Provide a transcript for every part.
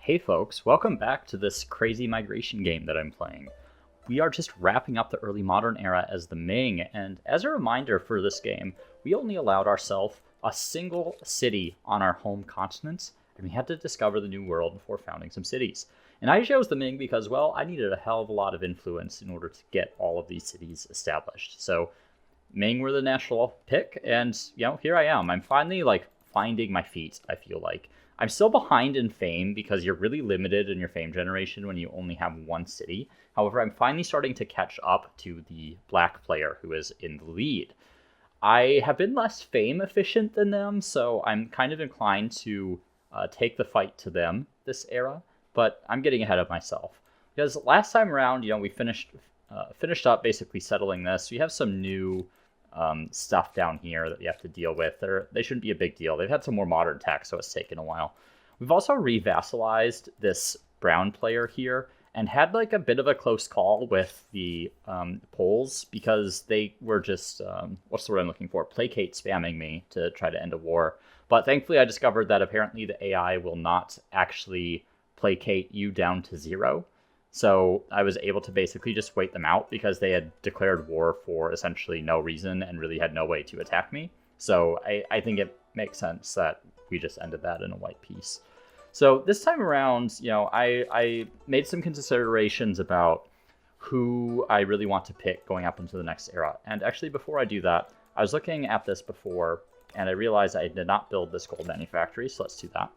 Hey folks, welcome back to this crazy migration game that I'm playing. We are just wrapping up the early modern era as the Ming, and as a reminder for this game, we only allowed ourselves a single city on our home continent, and we had to discover the new world before founding some cities. And I chose the Ming because, well, I needed a hell of a lot of influence in order to get all of these cities established. So Ming were the national pick, and here I am. I'm finally finding my feet, I feel like. I'm still behind in fame because you're really limited in your fame generation when you only have one city. However, I'm finally starting to catch up to the black player who is in the lead. I have been less fame efficient than them, so I'm kind of inclined to take the fight to them this era, but I'm getting ahead of myself. Because last time around, we finished up basically settling this. We have some new stuff down here that we have to deal with. They shouldn't be a big deal. They've had some more modern tech, so it's taken a while. We've also re-vassalized this brown player here and had a bit of a close call with the Poles because they were just, what's the word I'm looking for? Placate spamming me to try to end a war. But thankfully I discovered that apparently the AI will not actually placate you down to 0. So I was able to basically just wait them out because they had declared war for essentially no reason and really had no way to attack me. So I think it makes sense that we just ended that in a white piece. So this time around, I made some considerations about who I really want to pick going up into the next era. And actually, before I do that, I was looking at this before, and I realized I did not build this gold manufactory, so let's do that.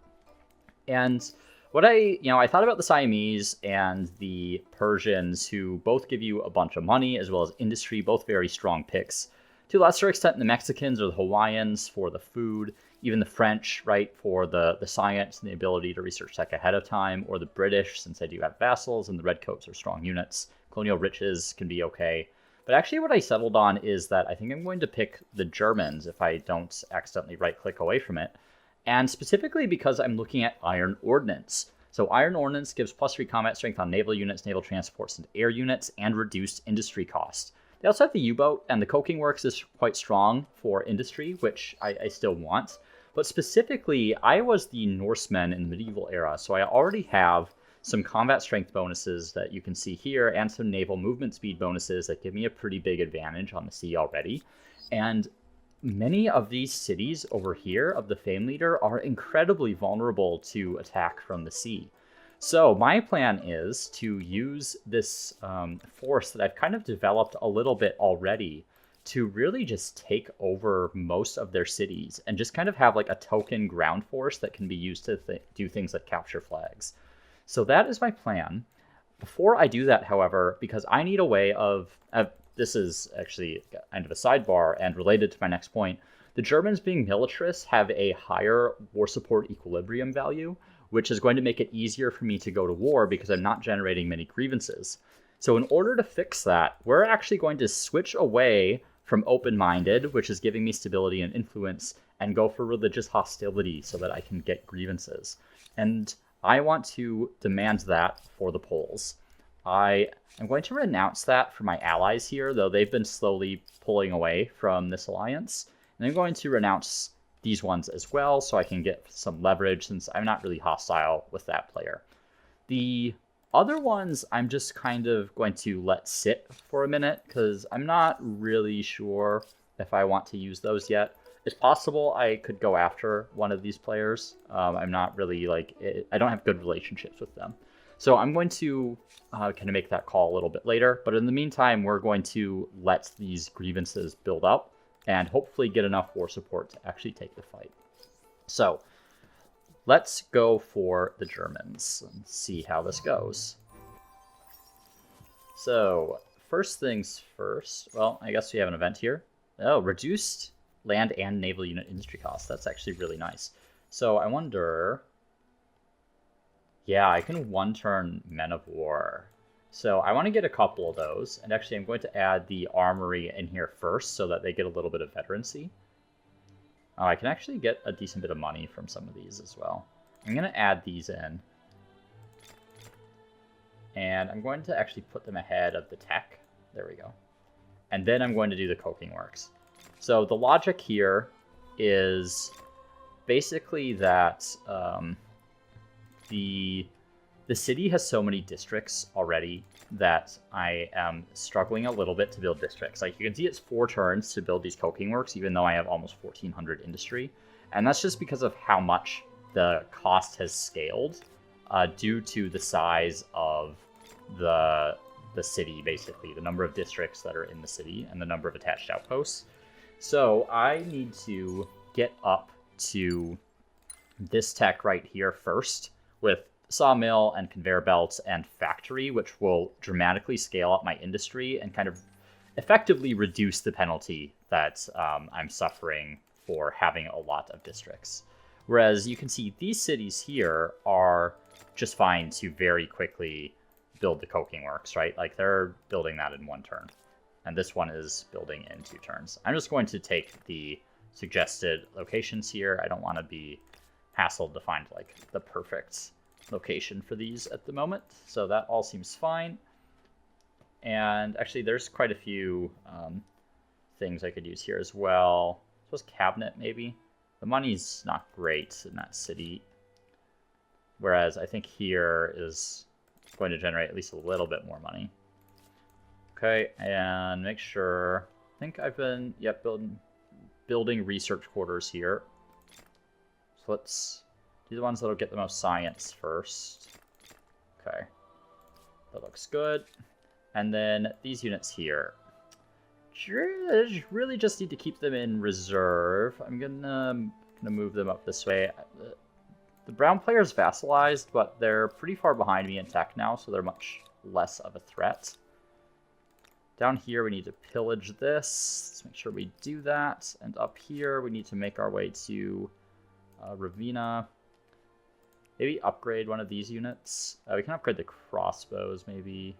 And what I thought about the Siamese and the Persians, who both give you a bunch of money as well as industry, both very strong picks. To a lesser extent, the Mexicans or the Hawaiians for the food, even the French, right, for the science and the ability to research tech ahead of time, or the British, since they do have vassals and the Redcoats are strong units. Colonial riches can be okay. But actually what I settled on is that I think I'm going to pick the Germans if I don't accidentally right-click away from it. And specifically because I'm looking at iron ordnance. So iron ordnance gives +3 combat strength on naval units, naval transports, and air units, and reduced industry cost. They also have the U-boat, and the coking works is quite strong for industry, which I still want. But specifically, I was the Norsemen in the medieval era, so I already have some combat strength bonuses that you can see here, and some naval movement speed bonuses that give me a pretty big advantage on the sea already. And many of these cities over here of the Fame Leader are incredibly vulnerable to attack from the sea. So my plan is to use this force that I've kind of developed a little bit already to really just take over most of their cities and just kind of have a token ground force that can be used to do things like capture flags. So that is my plan. Before I do that, however, because I need a way of this is actually kind of a sidebar and related to my next point. The Germans, being militarists, have a higher war support equilibrium value, which is going to make it easier for me to go to war because I'm not generating many grievances. So in order to fix that, we're actually going to switch away from open-minded, which is giving me stability and influence, and go for religious hostility so that I can get grievances. And I want to demand that for the Poles. I am going to renounce that for my allies here, though they've been slowly pulling away from this alliance. And I'm going to renounce these ones as well, so I can get some leverage since I'm not really hostile with that player. The other ones I'm just kind of going to let sit for a minute, because I'm not really sure if I want to use those yet. It's possible I could go after one of these players. I'm not really I don't have good relationships with them. So I'm going to kind of make that call a little bit later. But in the meantime, we're going to let these grievances build up and hopefully get enough war support to actually take the fight. So let's go for the Germans and see how this goes. So first things first, well, I guess we have an event here. Oh, reduced land and naval unit industry costs. That's actually really nice. So I wonder... Yeah, I can one-turn Men of War. So I want to get a couple of those. And actually, I'm going to add the armory in here first so that they get a little bit of veterancy. Oh, I can actually get a decent bit of money from some of these as well. I'm going to add these in. And I'm going to actually put them ahead of the tech. There we go. And then I'm going to do the coking works. So the logic here is basically that the The city has so many districts already that I am struggling a little bit to build districts. Like you can see it's 4 turns to build these coking works, even though I have almost 1,400 industry. And that's just because of how much the cost has scaled due to the size of the city, basically, the number of districts that are in the city and the number of attached outposts. So I need to get up to this tech right here first with sawmill and conveyor belts and factory, which will dramatically scale up my industry and kind of effectively reduce the penalty that I'm suffering for having a lot of districts. Whereas you can see these cities here are just fine to very quickly build the coking works, right? Like they're building that in 1 turn. And this one is building in 2 turns. I'm just going to take the suggested locations here. I don't want to be hassled to find like the perfect location for these at the moment. So that all seems fine. And actually there's quite a few things I could use here as well. I suppose cabinet maybe. The money's not great in that city. Whereas I think here is going to generate at least a little bit more money. Okay, and make sure, I think I've been, building research quarters here. So let's do the ones that'll get the most science first. Okay, that looks good. And then these units here. Really just need to keep them in reserve. I'm gonna move them up this way. The brown player's vassalized, but they're pretty far behind me in tech now, so they're much less of a threat. Down here, we need to pillage this. Let's make sure we do that. And up here, we need to make our way to Ravina. Maybe upgrade one of these units. We can upgrade the crossbows, maybe.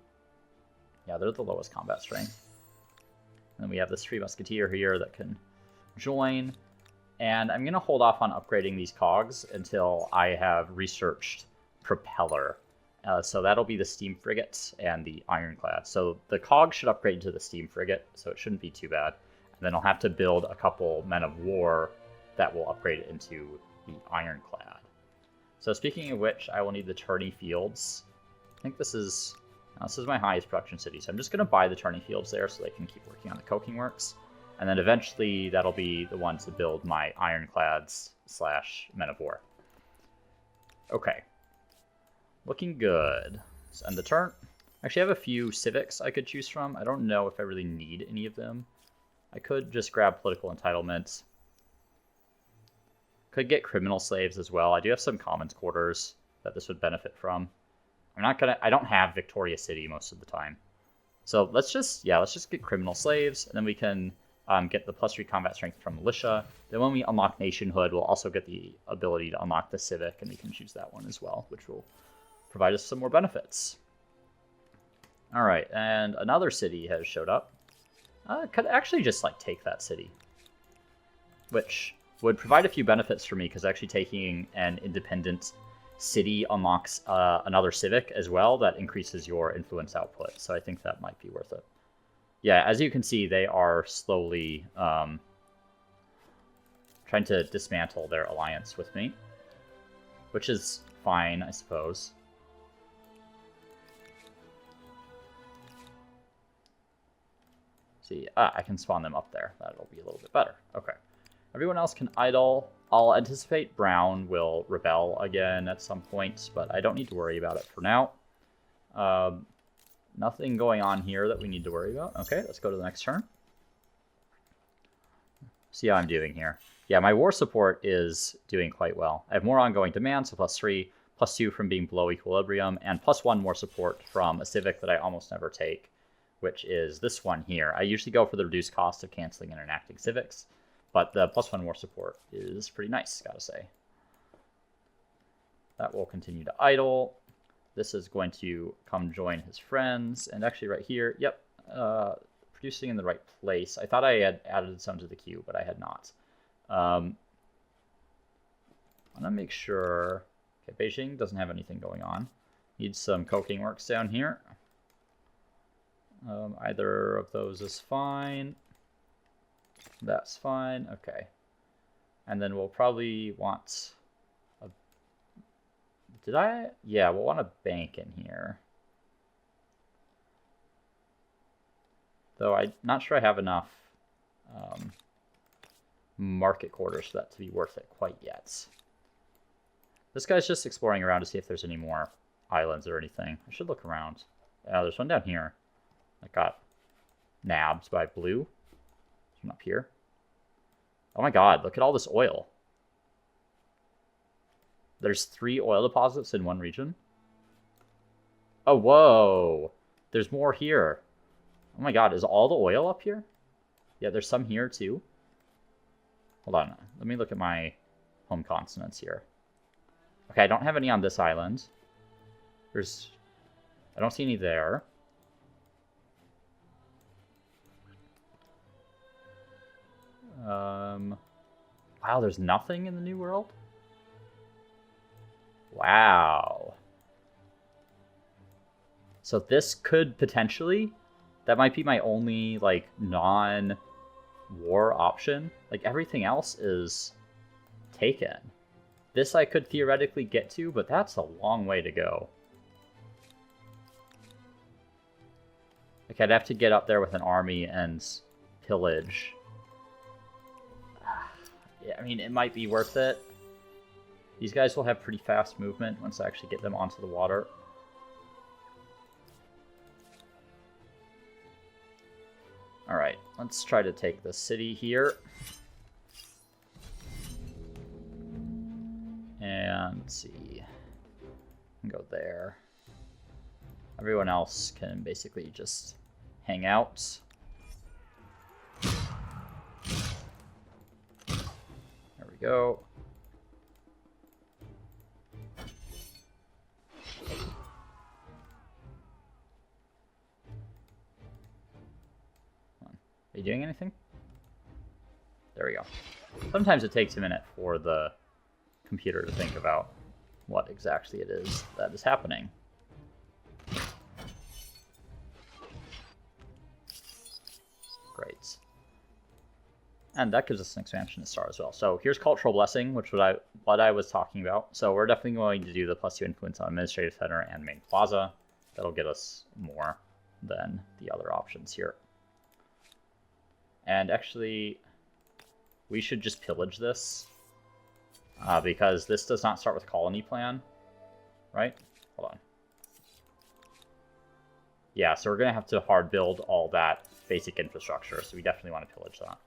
Yeah, they're the lowest combat strength. And then we have this 3 musketeer here that can join. And I'm going to hold off on upgrading these cogs until I have researched propeller. So that'll be the steam frigate and the ironclad. So the cog should upgrade to the steam frigate, so it shouldn't be too bad. And then I'll have to build a couple men of war that will upgrade it into the ironclad. So speaking of which, I will need the tourney fields. I think this is my highest production city, so I'm just going to buy the tourney fields there so they can keep working on the coking works. And then eventually that'll be the one to build my ironclads / men of war. Okay. Looking good. Let's end the turn. Actually, I have a few civics I could choose from. I don't know if I really need any of them. I could just grab political entitlements. Could get criminal slaves as well. I do have some commons quarters that this would benefit from. I don't have Victoria City most of the time. So let's just get criminal slaves, and then we can get the +3 combat strength from militia. Then when we unlock nationhood, we'll also get the ability to unlock the civic, and we can choose that one as well, which will provide us some more benefits. All right, and another city has showed up. Could actually just take that city, which would provide a few benefits for me, because actually taking an independent city unlocks another civic as well that increases your influence output. So I think that might be worth it. Yeah, as you can see, they are slowly trying to dismantle their alliance with me, which is fine, I suppose. See, I can spawn them up there. That'll be a little bit better. Okay. Everyone else can idle. I'll anticipate Brown will rebel again at some point, but I don't need to worry about it for now. Nothing going on here that we need to worry about. Okay, let's go to the next turn. See how I'm doing here. Yeah, my war support is doing quite well. I have more ongoing demand, so +3, +2 from being below equilibrium, and +1 more support from a civic that I almost never take, which is this one here. I usually go for the reduced cost of canceling and enacting civics, but the +1 more support is pretty nice, gotta say. That will continue to idle. This is going to come join his friends. And actually right here, yep, producing in the right place. I thought I had added some to the queue, but I had not. I'm gonna make sure, okay, Beijing doesn't have anything going on. Needs some coking works down here. Either of those is fine. That's fine, okay. And then we'll probably want a Did I? Yeah, we'll want a bank in here. Though I'm not sure I have enough market quarters for that to be worth it quite yet. This guy's just exploring around to see if there's any more islands or anything. I should look around. There's one down here that got nabbed by blue. There's one up here. Oh my god, look at all this oil. There's 3 oil deposits in one region. Oh, whoa. There's more here. Oh my god, is all the oil up here? Yeah, there's some here too. Hold on, let me look at my home continents here. Okay, I don't have any on this island. I don't see any there. Wow, there's nothing in the New World? Wow. So this could potentially, that might be my only, like, non-war option. Like, everything else is taken. This I could theoretically get to, but that's a long way to go. Like, I'd have to get up there with an army and pillage. Yeah, I mean, it might be worth it. These guys will have pretty fast movement once I actually get them onto the water. Alright, let's try to take the city here. And let's see. Go there. Everyone else can basically just hang out. There we go. Are you doing anything? There we go. Sometimes it takes a minute for the computer to think about what exactly it is that is happening. Great. And that gives us an expansion star as well. So here's cultural blessing, which what I was talking about. So we're definitely going to do the +2 influence on administrative center and main plaza. That'll get us more than the other options here. And actually, we should just pillage this, because this does not start with colony plan, right? Hold on. Yeah, so we're going to have to hard build all that basic infrastructure, so we definitely want to pillage that.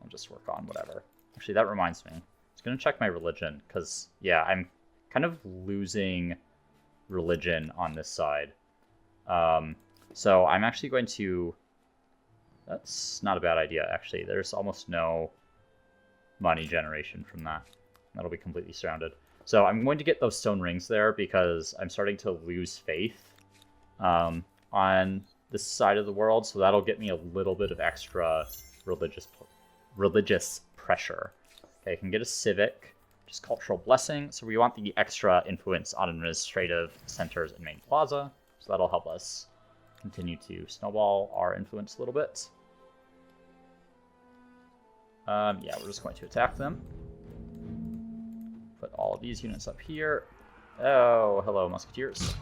I'll just work on whatever. Actually, that reminds me. I was going to check my religion, because, yeah, I'm kind of losing religion on this side. So I'm actually going to... That's not a bad idea, actually. There's almost no money generation from that. That'll be completely surrounded. So I'm going to get those stone rings there because I'm starting to lose faith on this side of the world. So that'll get me a little bit of extra religious pressure. Okay, I can get a civic, just cultural blessing. So we want the extra influence on administrative centers and main plaza. So that'll help us continue to snowball our influence a little bit. Yeah, we're just going to attack them. Put all of these units up here. Oh, hello, musketeers.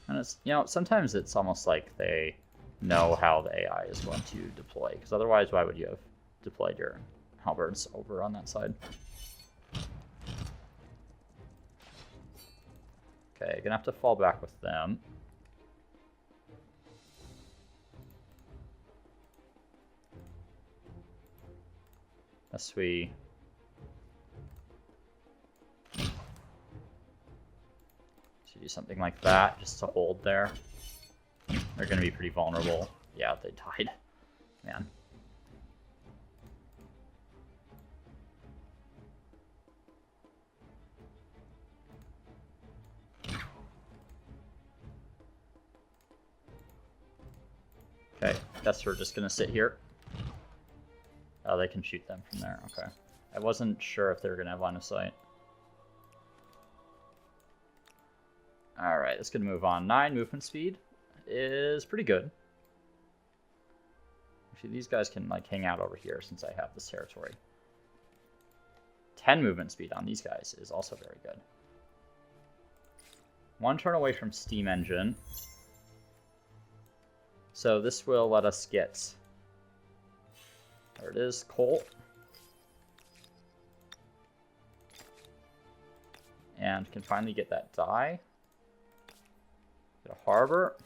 And it's, you know, sometimes it's almost like they know how the AI is going to deploy, because otherwise, why would you have deployed your halberds over on that side? Okay, gonna have to fall back with them. Unless we... should do something like that, just to hold there. They're gonna be pretty vulnerable. Yeah, they died. Man. Okay, guess we're just gonna sit here. Oh, they can shoot them from there. Okay. I wasn't sure if they were gonna have line of sight. Alright, let's gonna move on. 9 movement speed is pretty good. Actually, these guys can like hang out over here since I have this territory. 10 movement speed on these guys is also very good. 1 turn away from steam engine. So this will let us get, there it is, coal. And can finally get that dye. Get a harbor.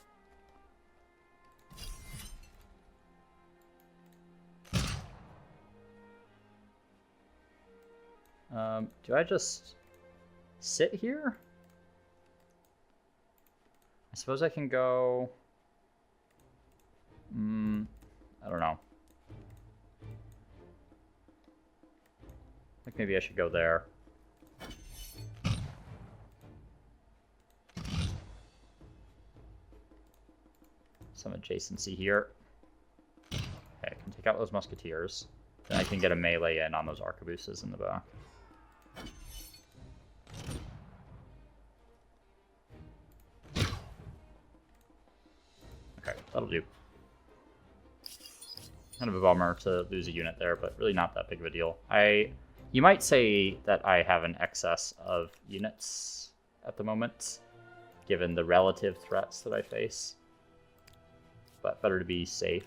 Do I just sit here? I suppose I can go... I don't know. I think maybe I should go there. Some adjacency here. Okay, I can take out those musketeers. Then I can get a melee in on those arquebuses in the back. Okay, that'll do. Kind of a bummer to lose a unit there, but really not that big of a deal. You might say that I have an excess of units at the moment, given the relative threats that I face. But better to be safe.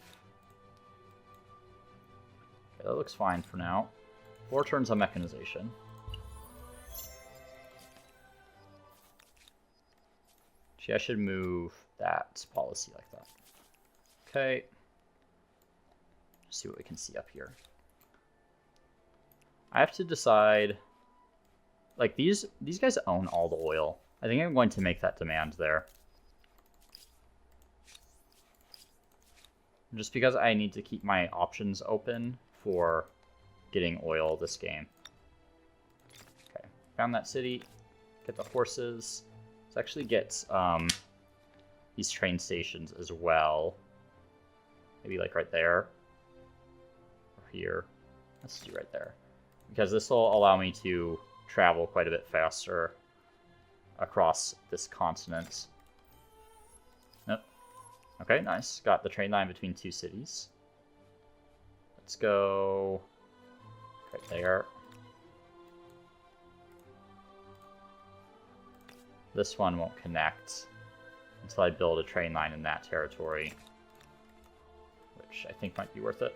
Okay, that looks fine for now. 4 turns on mechanization. Actually, I should move that policy like that. Okay. Let's see what we can see up here. I have to decide... Like, these guys own all the oil. I think I'm going to make that demand there. Just because I need to keep my options open for getting oil this game. Okay, found that city. Get the horses. Let's actually get these train stations as well. Maybe like right there. Or here. Let's do right there. Because this will allow me to travel quite a bit faster across this continent. Nope. Okay, nice. Got the train line between 2 cities. Let's go right there. This one won't connect until I build a train line in that territory, which I think might be worth it.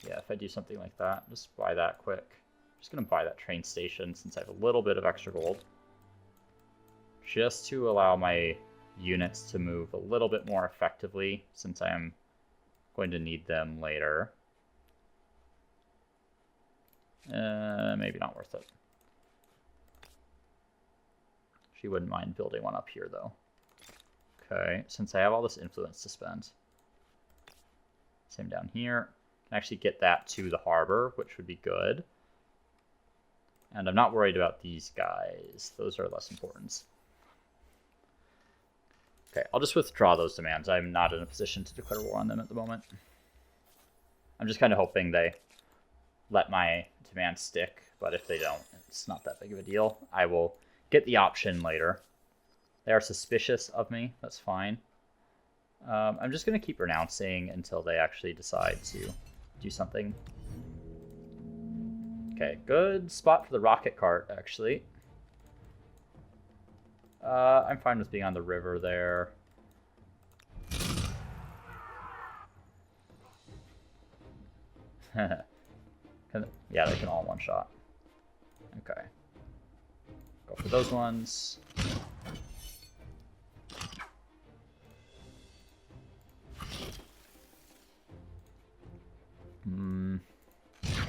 Yeah, if I do something like that, just buy that quick. I'm just going to buy that train station since I have a little bit of extra gold. Just to allow my units to move a little bit more effectively since I am going to need them later. Maybe not worth it. She wouldn't mind building one up here though. Okay, since I have all this influence to spend. Same down here. Can actually get that to the harbor, which would be good. And I'm not worried about these guys. Those are less important. Okay, I'll just withdraw those demands. I'm not in a position to declare war on them at the moment. I'm just kind of hoping they let my demands stick, but if they don't, it's not that big of a deal. I will get the option later. They are suspicious of me. That's fine. I'm just going to keep renouncing until they actually decide to do something. Okay, good spot for the rocket cart, actually. I'm fine with being on the river there. Yeah, they can all one-shot. Okay. Go for those ones.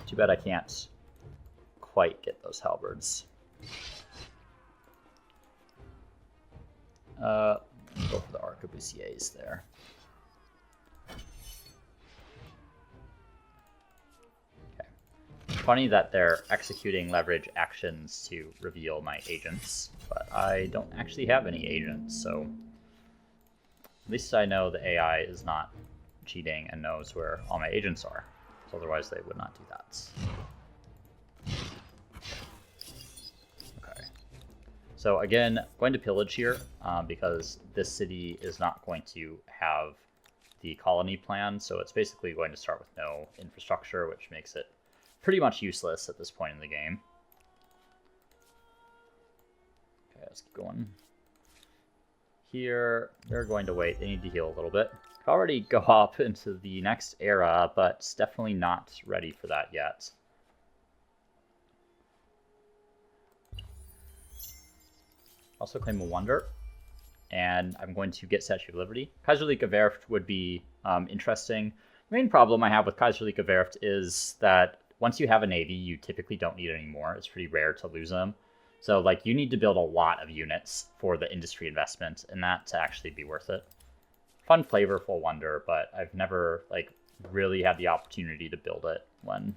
Too bad I can't quite get those halberds. Go for the arquebusiers there. Okay. Funny that they're executing leverage actions to reveal my agents, but I don't actually have any agents, so at least I know the AI is not cheating and knows where all my agents are. So otherwise they would not do that. Okay. So again, going to pillage here because this city is not going to have the colony plan. So it's basically going to start with no infrastructure, which makes it pretty much useless at this point in the game. Okay, let's keep going. Here, they're going to wait. They need to heal a little bit. Could already go up into the next era, but it's definitely not ready for that yet. Also claim a wonder, and I'm going to get Statue of Liberty. Kaiserliche Werft would be interesting. The main problem I have with Kaiserliche Werft is that once you have a navy, you typically don't need any more. It's pretty rare to lose them. So, like, you need to build a lot of units for the industry investment, and that to actually be worth it. Fun, flavorful wonder, but I've never, like, really had the opportunity to build it when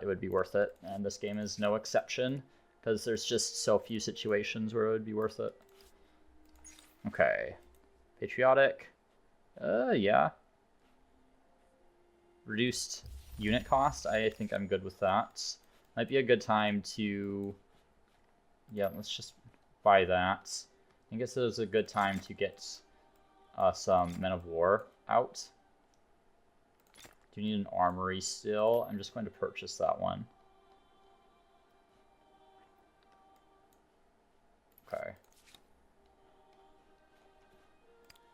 it would be worth it. And this game is no exception, because there's just so few situations where it would be worth it. Okay. Patriotic. Yeah. Reduced unit cost. I think I'm good with that. Might be a good time to... Yeah, let's just buy that. I guess it was a good time to get some Men of War out. Do you need an armory still? I'm just going to purchase that one. Okay.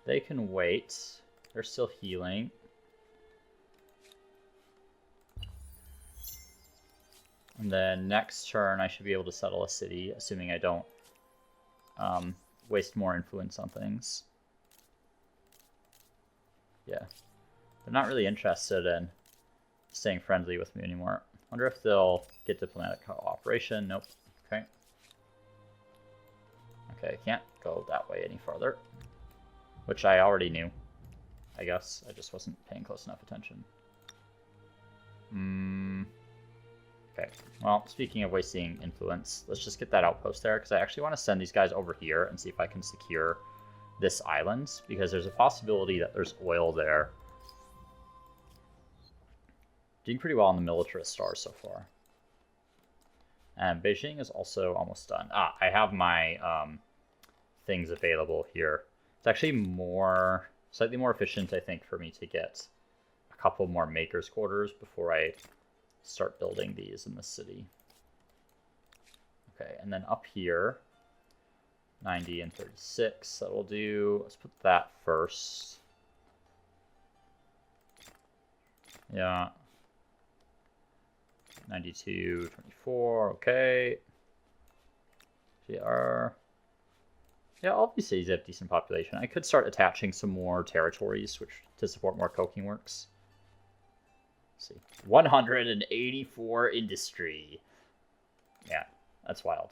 They can wait. They're still healing. And then next turn, I should be able to settle a city, assuming I don't waste more influence on things. Yeah. They're not really interested in staying friendly with me anymore. Wonder if they'll get diplomatic cooperation. Nope. Okay. Okay, I can't go that way any farther. Which I already knew. I guess I just wasn't paying close enough attention. Okay, well, speaking of wasting influence, let's just get that outpost there, because I actually want to send these guys over here and see if I can secure this island, because there's a possibility that there's oil there. Doing pretty well on the militarist stars so far. And Beijing is also almost done. Ah, I have my things available here. It's actually slightly more efficient, I think, for me to get a couple more makers' quarters before I start building these in the city. Okay, and then up here, 90 and 36, that'll do. Let's put that first. Yeah. 92, 24, okay. GR. Yeah, all these cities have decent population. I could start attaching some more territories to support more coking works. Let's see. 184 industry. Yeah, that's wild.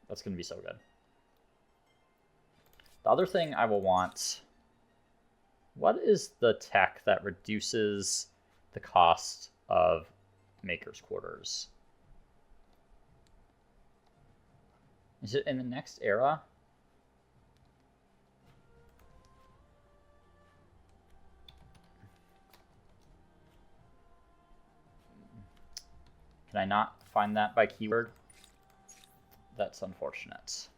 That's going to be so good. The other thing I will want... What is the tech that reduces the cost of makers' quarters? Is it in the next era? Can I not find that by keyword? That's unfortunate.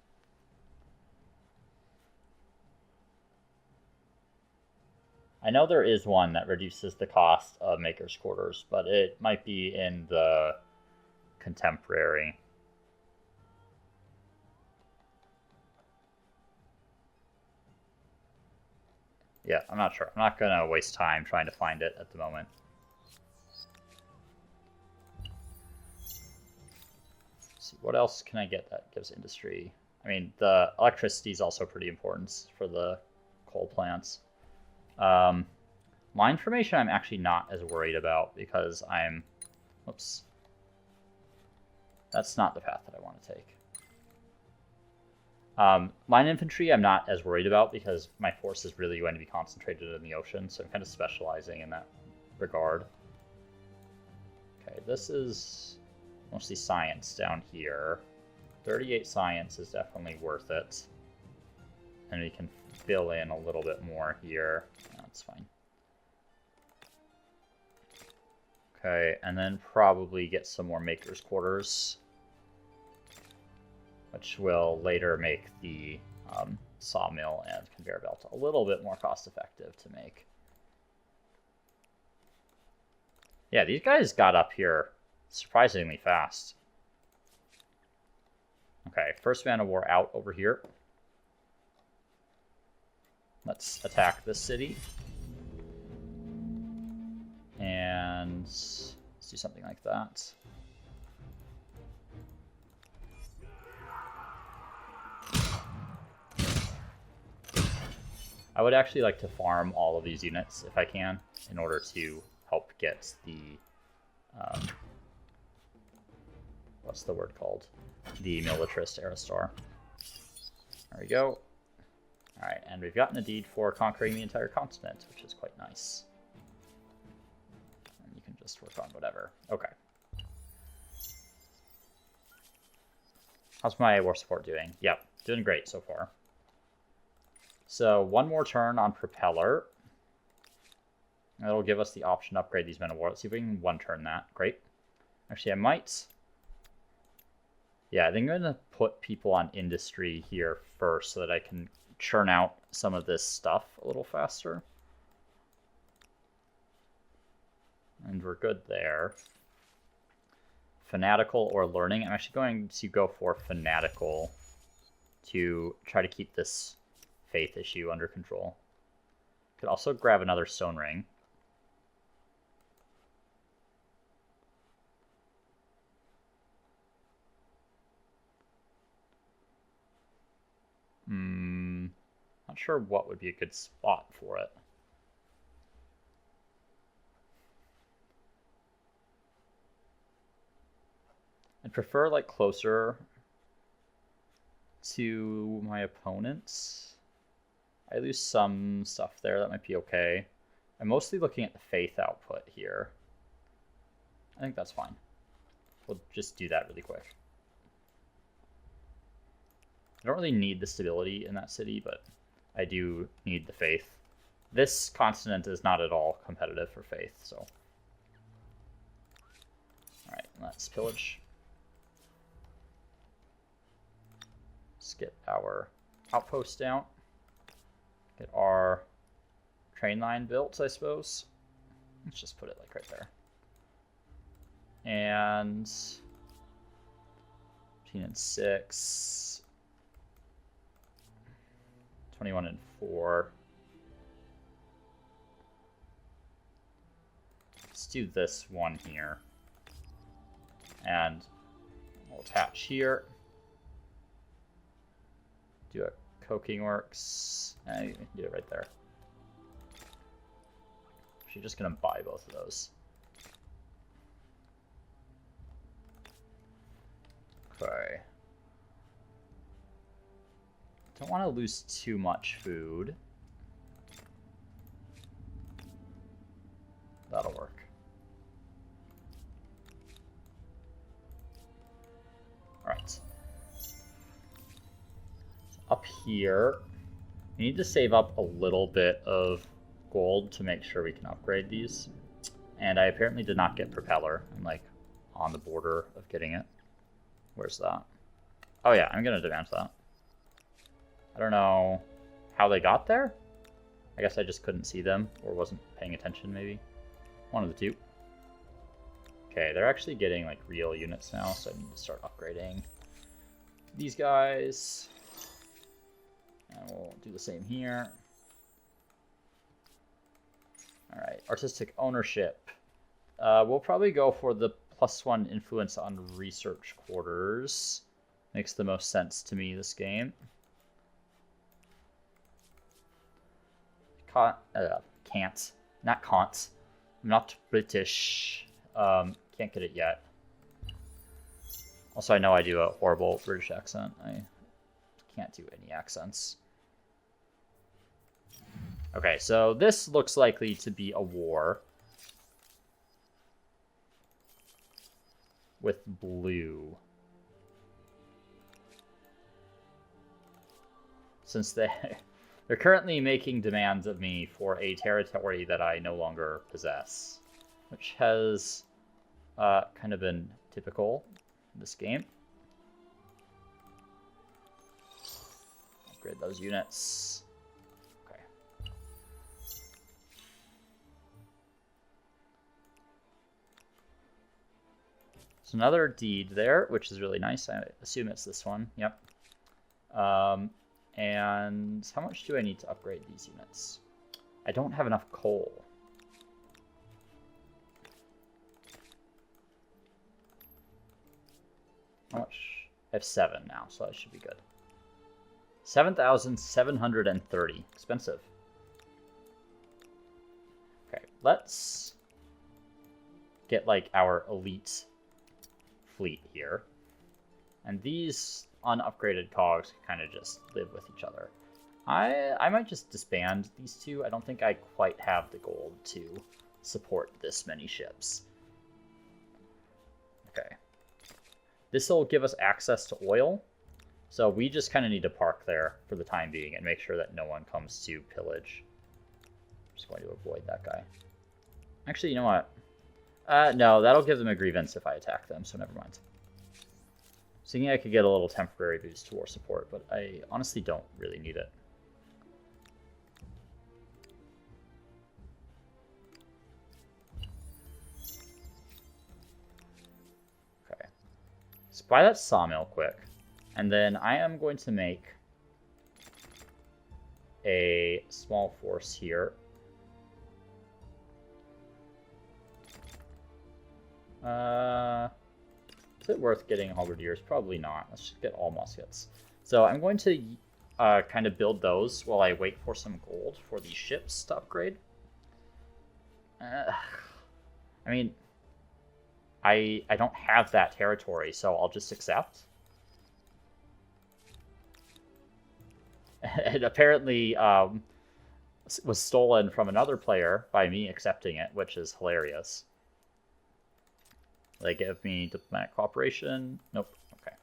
I know there is one that reduces the cost of makers' quarters, but it might be in the contemporary. Yeah, I'm not sure. I'm not going to waste time trying to find it at the moment. What else can I get that gives industry? I mean, the electricity is also pretty important for the coal plants. Line formation I'm actually not as worried about because I'm... Whoops. That's not the path that I want to take. Line infantry I'm not as worried about because my force is really going to be concentrated in the ocean, so I'm kind of specializing in that regard. Okay, this is... mostly science down here. 38 science is definitely worth it. And we can fill in a little bit more here. That's fine. Okay, and then probably get some more makers' quarters, which will later make the sawmill and conveyor belt a little bit more cost effective to make. Yeah, these guys got up here surprisingly fast. Okay, first man of war out over here. Let's attack this city. And let's do something like that. I would actually like to farm all of these units if I can, in order to help get the, what's the word called? The Militarist Era Star. There we go. Alright, and we've gotten a deed for conquering the entire continent, which is quite nice. And you can just work on whatever. Okay. How's my war support doing? Yep, doing great so far. So one more turn on Propeller. That'll give us the option to upgrade these men of war. Let's see if we can one turn that. Great. Actually, I might... Yeah, I think I'm going to put people on industry here first so that I can churn out some of this stuff a little faster. And we're good there. Fanatical or learning. I'm actually going to go for fanatical to try to keep this faith issue under control. Could also grab another stone ring. Not sure what would be a good spot for it. I'd prefer like closer to my opponents. I lose some stuff there, that might be okay. I'm mostly looking at the faith output here. I think that's fine. We'll just do that really quick. I don't really need the stability in that city, but I do need the faith. This continent is not at all competitive for faith, so. Alright, let's pillage. Let's get our outpost down. Get our train line built, I suppose. Let's just put it like right there. And 15 and 6. 21 and 4. Let's do this one here. And we'll attach here. Do a coking works. You can do it right there. She's just gonna buy both of those. Okay. Don't want to lose too much food. That'll work. Alright. Up here, we need to save up a little bit of gold to make sure we can upgrade these. And I apparently did not get Propeller. I'm like on the border of getting it. Where's that? Oh yeah, I'm gonna demand that. I don't know how they got there. I guess I just couldn't see them or wasn't paying attention, maybe. One of the two. Okay, they're actually getting like real units now, so I need to start upgrading these guys. And we'll do the same here. Alright, artistic ownership. We'll probably go for the +1 influence on research quarters. Makes the most sense to me this game. Can't. Not can't. Not British. Can't get it yet. Also, I know I do a horrible British accent. I can't do any accents. Okay, so this looks likely to be a war with blue. Since they're currently making demands of me for a territory that I no longer possess, which has kind of been typical in this game. Upgrade those units. Okay. another deed there, which is really nice. I assume it's this one. Yep. And how much do I need to upgrade these units? I don't have enough coal. How much? I have 7 now, so that should be good. 7,730. Expensive. Okay, let's get like our elite fleet here. And these unupgraded cogs kind of just live with each other. I might just disband these two. I don't think I quite have the gold to support this many ships. Okay. This will give us access to oil. So we just kind of need to park there for the time being and make sure that no one comes to pillage. I'm just going to avoid that guy. Actually, you know what? No, that'll give them a grievance if I attack them, so never mind. Thinking I could get a little temporary boost to war support, but I honestly don't really need it. Okay. Let's buy that sawmill quick. And then I am going to make a small force here. Is it worth getting halberdiers? Probably not. Let's just get all muskets. So I'm going to kind of build those while I wait for some gold for these ships to upgrade. I mean, I don't have that territory, so I'll just accept. It apparently was stolen from another player by me accepting it, which is hilarious. They give me diplomatic cooperation. Nope. Okay.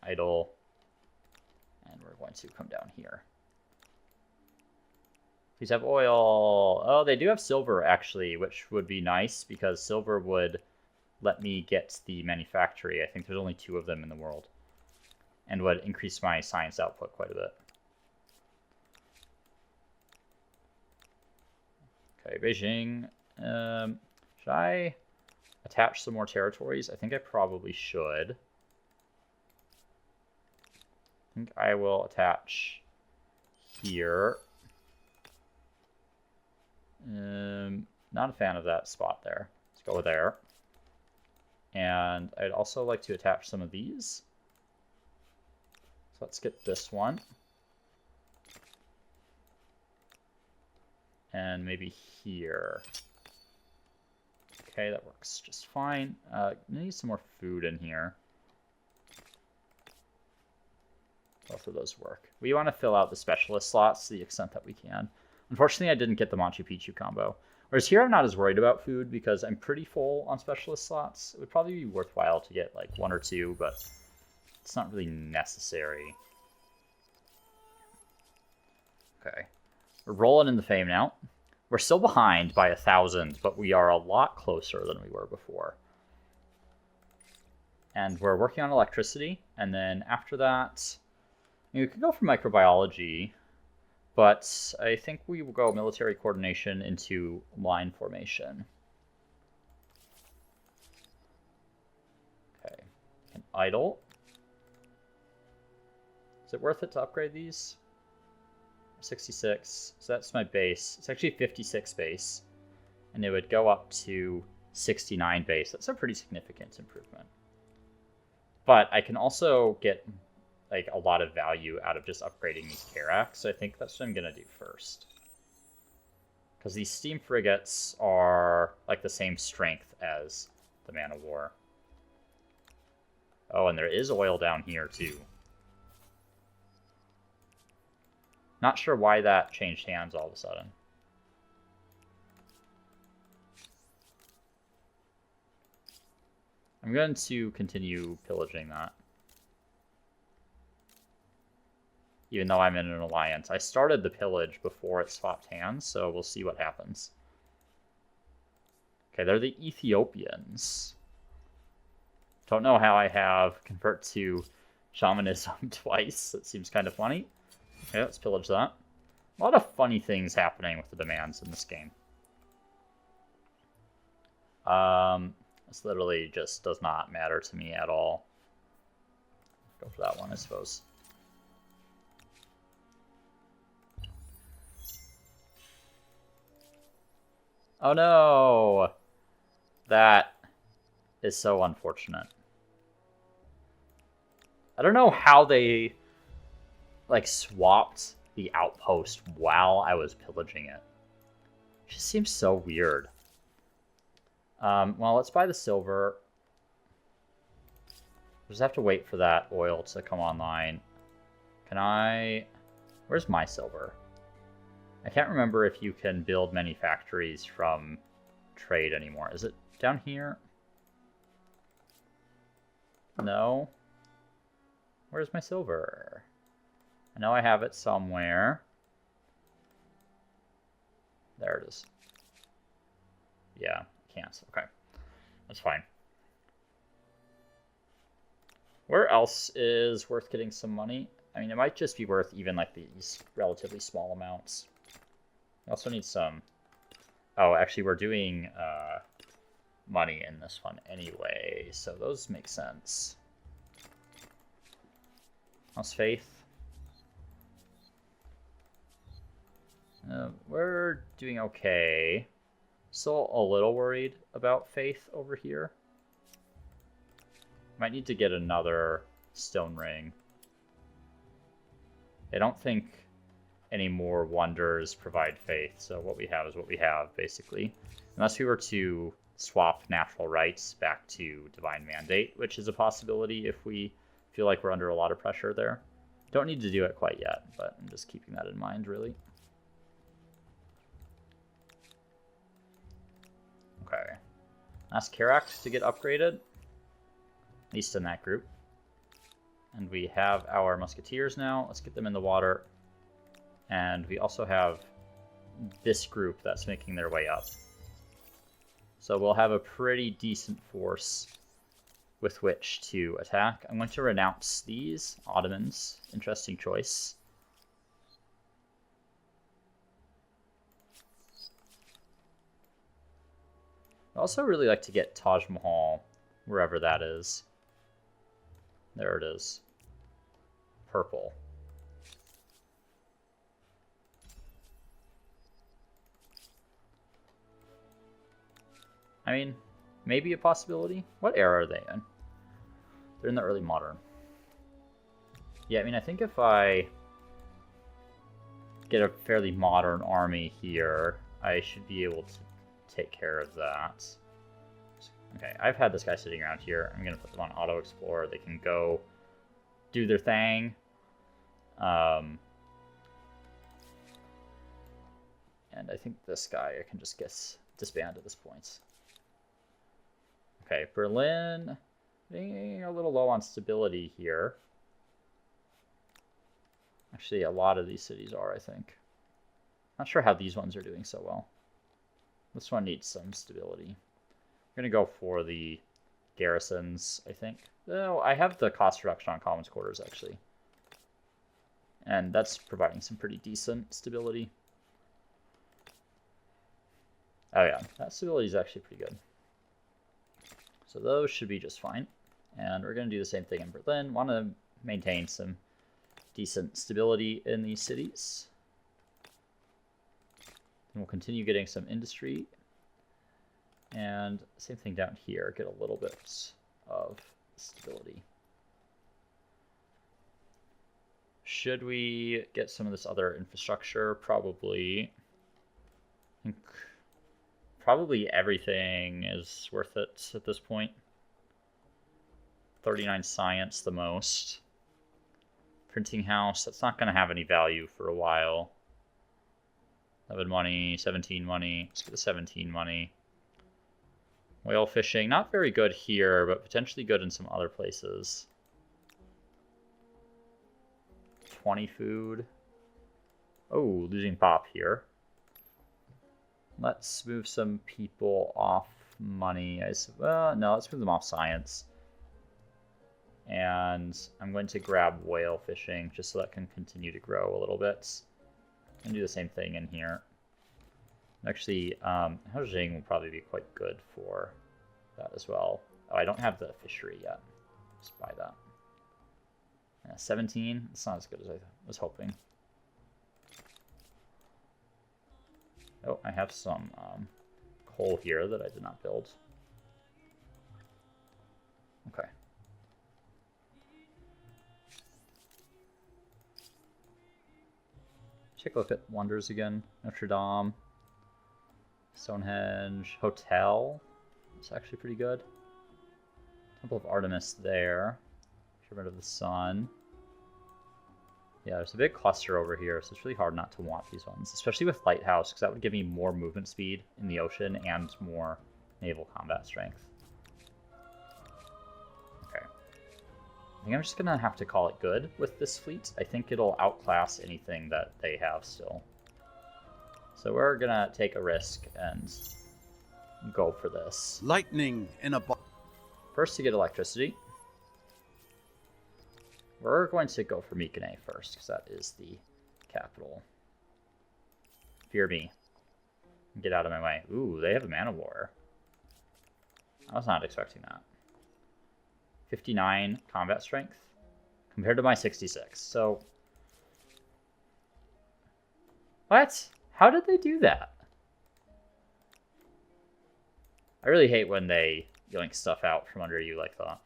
Idle. And we're going to come down here. Please have oil. Oh, they do have silver, actually, which would be nice because silver would let me get the manufactory. I think there's only 2 of them in the world. And would increase my science output quite a bit. Okay, Beijing. Should I attach some more territories? I think I probably should. I think I will attach here. Not a fan of that spot there. Let's go there. And I'd also like to attach some of these. So let's get this one. And maybe here. Okay, that works just fine. I need some more food in here. Both of those work. We want to fill out the specialist slots to the extent that we can. Unfortunately, I didn't get the Machu Picchu combo. Whereas here, I'm not as worried about food because I'm pretty full on specialist slots. It would probably be worthwhile to get like 1 or 2, but it's not really necessary. Okay. We're rolling in the fame now. We're still behind by 1,000, but we are a lot closer than we were before. And we're working on electricity. And then after that, we could go for microbiology. But I think we will go military coordination into line formation. Okay. And idle. Is it worth it to upgrade these? 66. So that's my base. It's actually 56 base. And it would go up to 69 base. That's a pretty significant improvement. But I can also get like a lot of value out of just upgrading these Carracks. So I think that's what I'm going to do first. Because these steam frigates are like the same strength as the Man of War. Oh, and there is oil down here too. Not sure why that changed hands all of a sudden. I'm going to continue pillaging that. Even though I'm in an alliance. I started the pillage before it swapped hands, so we'll see what happens. Okay, they're the Ethiopians. Don't know how I have convert to shamanism twice. That seems kind of funny. Okay, let's pillage that. A lot of funny things happening with the demands in this game. This literally just does not matter to me at all. Go for that one, I suppose. Oh no! That is so unfortunate. I don't know how they, like, swapped the outpost while I was pillaging it. It just seems so weird. Well, let's buy the silver. We'll just have to wait for that oil to come online. Can I... Where's my silver? I can't remember if you can build many factories from trade anymore. Is it down here? No. Where's my silver? I know I have it somewhere. There it is. Yeah, can't. Okay. That's fine. Where else is worth getting some money? I mean, it might just be worth even like these relatively small amounts. I also need some... Oh, actually, we're doing money in this one anyway, so those make sense. How's faith? We're doing okay. Still a little worried about faith over here. Might need to get another stone ring. I don't think any more wonders provide faith, so what we have is what we have, basically. Unless we were to swap natural rights back to divine mandate, which is a possibility if we feel like we're under a lot of pressure there. Don't need to do it quite yet, but I'm just keeping that in mind, really. Okay. Ask Karak to get upgraded, at least in that group. And we have our musketeers now. Let's get them in the water. And we also have this group that's making their way up. So we'll have a pretty decent force with which to attack. I'm going to renounce these Ottomans. Interesting choice. I also really like to get Taj Mahal, wherever that is. There it is. Purple. I mean, maybe a possibility. What era are they in? They're in the early modern. Yeah, I mean, I think if I get a fairly modern army here, I should be able to take care of that. Okay, I've had this guy sitting around here. I'm going to put them on Auto Explorer. They can go do their thing. And I think this guy I can just disband at this point. Okay, Berlin, being a little low on stability here. Actually, a lot of these cities are, I think. Not sure how these ones are doing so well. This one needs some stability. I'm going to go for the garrisons, I think. Oh, I have the cost reduction on Commons Quarters, actually. And that's providing some pretty decent stability. Oh yeah, that stability is actually pretty good. So those should be just fine. And we're going to do the same thing in Berlin. Want to maintain some decent stability in these cities. And we'll continue getting some industry. And same thing down here, get a little bit of stability. Should we get some of this other infrastructure? Probably. I think probably everything is worth it at this point. 39 science the most. Printing house, that's not going to have any value for a while. 11 money, 17 money. Let's get the 17 money. Whale fishing, not very good here, but potentially good in some other places. 20 food. Oh, losing pop here. Let's move some people off money. Well, no, let's move them off science. And I'm going to grab whale fishing just so that can continue to grow a little bit. And do the same thing in here. Actually, Haojing will probably be quite good for that as well. Oh, I don't have the fishery yet. Just buy that. 17. It's not as good as I was hoping. Oh, I have some coal here that I did not build. Okay. Take a look at wonders again. Notre Dame, Stonehenge, Hotel. It's actually pretty good. Temple of Artemis there. Pyramid of the Sun. Yeah, there's a big cluster over here, so it's really hard not to want these ones, especially with Lighthouse, because that would give me more movement speed in the ocean and more naval combat strength. Okay. I think I'm just going to have to call it good with this fleet. I think it'll outclass anything that they have still. So we're going to take a risk and go for this. Lightning in a box. First to get electricity. We're going to go for Mycenae first, because that is the capital. Fear me. Get out of my way. Ooh, they have a man of war. I was not expecting that. 59 combat strength compared to my 66. So, what? How did they do that? I really hate when they yoink stuff out from under you like that.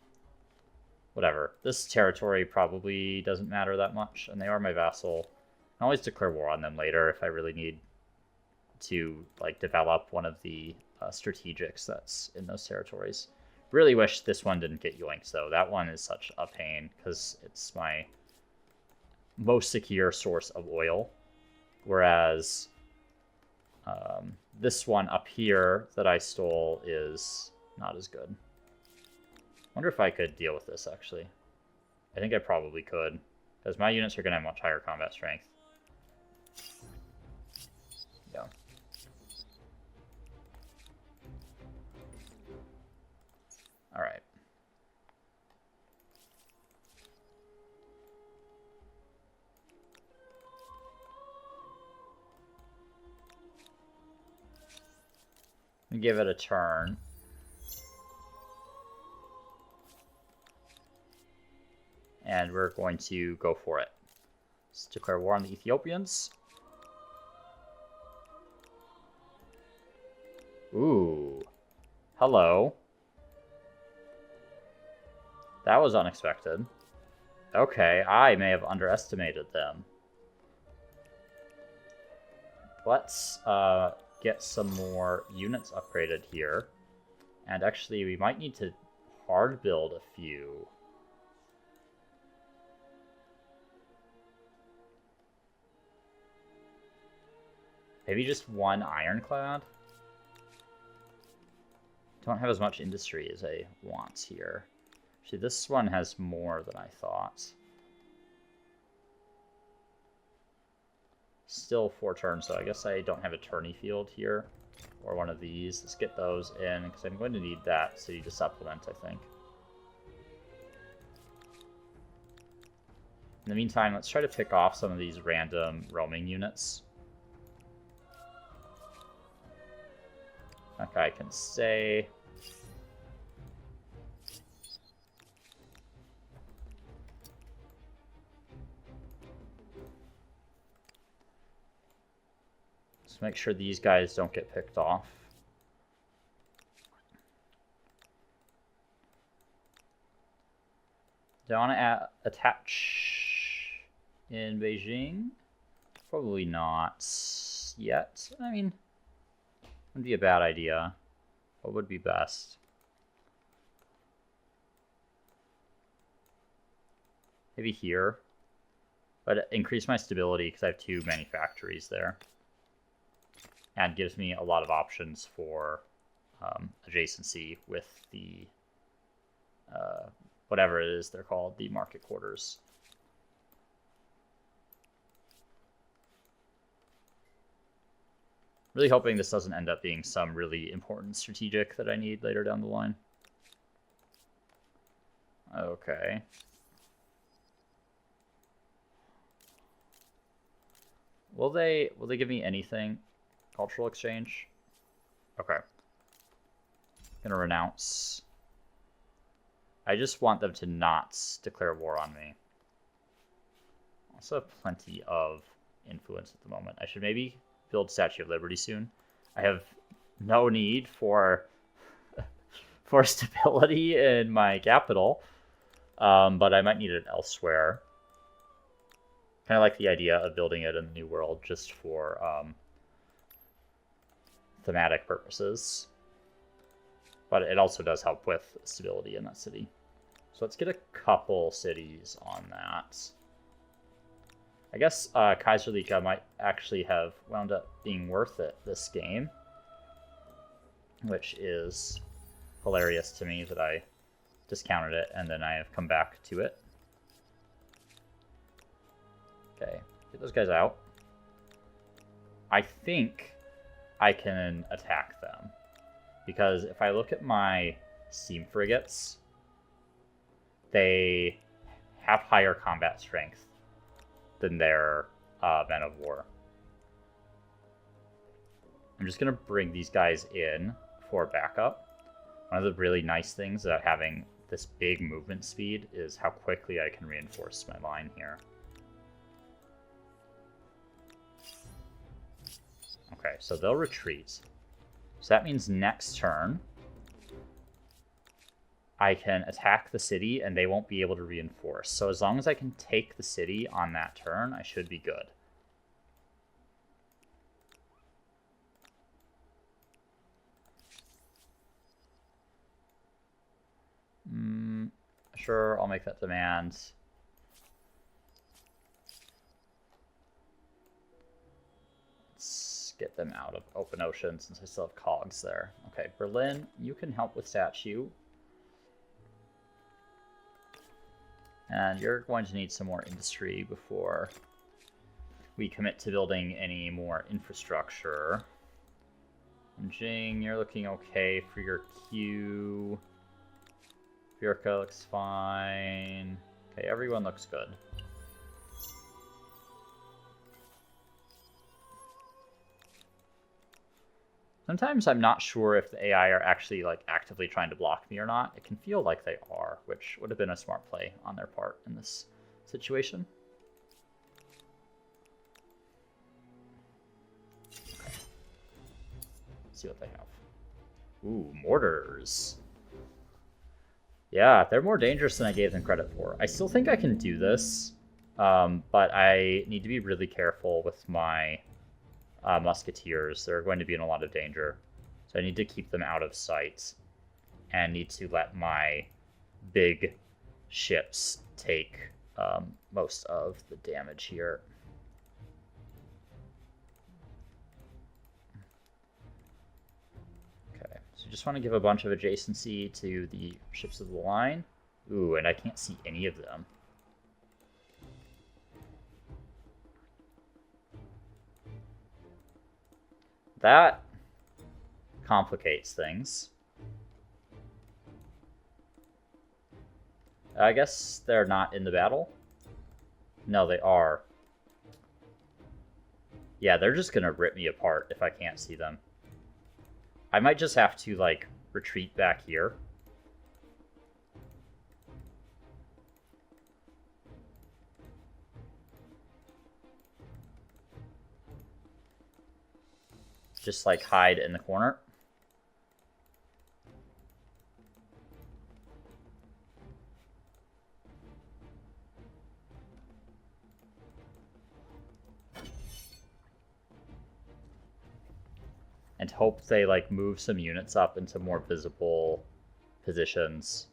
Whatever. This territory probably doesn't matter that much, and they are my vassal. I can always declare war on them later if I really need to like develop one of the strategics that's in those territories. Really wish this one didn't get yoinked, though. That one is such a pain, because it's my most secure source of oil. Whereas this one up here that I stole is not as good. Wonder if I could deal with this, actually. I think I probably could, because my units are going to have much higher combat strength. Yeah. Alright. Give it a turn. And we're going to go for it. Let's declare war on the Ethiopians. Ooh. Hello. That was unexpected. Okay, I may have underestimated them. Let's get some more units upgraded here. And actually, we might need to hard build a few. Maybe just one ironclad? Don't have as much industry as I want here. Actually, this one has more than I thought. Still 4 turns, so I guess I don't have a tourney field here. Or one of these. Let's get those in, because I'm going to need that city to supplement, I think. In the meantime, let's try to pick off some of these random roaming units. That guy can stay. Let's make sure these guys don't get picked off. Do I want to attach in Beijing? Probably not yet. I mean, wouldn't be a bad idea. What would be best? Maybe here. But increase my stability because I have 2 manufactories there. And gives me a lot of options for adjacency with the whatever it is they're called, the market quarters. Really hoping this doesn't end up being some really important strategic that I need later down the line. Okay. Will they give me anything? cultural exchange. Okay. Gonna renounce. I just want them to not declare war on me. Also have plenty of influence at the moment. I should maybe build Statue of Liberty soon. I have no need for stability in my capital, but I might need it elsewhere. Kind of like the idea of building it in the New World just for thematic purposes. But it also does help with stability in that city. So let's get a couple cities on that. I guess Kaiserlika might actually have wound up being worth it this game, which is hilarious to me that I discounted it and then I have come back to it. Okay, get those guys out. I think I can attack them, because if I look at my steam frigates, they have higher combat strength than their men of war. I'm just going to bring these guys in for backup. One of the really nice things about having this big movement speed is how quickly I can reinforce my line here. Okay, so they'll retreat. So that means next turn, I can attack the city and they won't be able to reinforce. So as long as I can take the city on that turn, I should be good. Sure, I'll make that demand. Let's get them out of open ocean since I still have cogs there. Okay, Berlin, you can help with statue. And you're going to need some more industry before we commit to building any more infrastructure. And Jing, you're looking okay for your queue. Bjorka looks fine. Okay, everyone looks good. Sometimes I'm not sure if the AI are actually like actively trying to block me or not. It can feel like they are, which would have been a smart play on their part in this situation. Okay. Let's see what they have. Ooh, mortars. Yeah, they're more dangerous than I gave them credit for. I still think I can do this, but I need to be really careful with my musketeers. They're going to be in a lot of danger. So I need to keep them out of sight and need to let my big ships take most of the damage here. Okay, so just want to give a bunch of adjacency to the ships of the line. Ooh, and I can't see any of them. That complicates things. I guess they're not in the battle. No, they are. Yeah, they're just gonna rip me apart if I can't see them. I might just have to, like, retreat back here. Just, like, hide in the corner. And hope they, like, move some units up into more visible positions.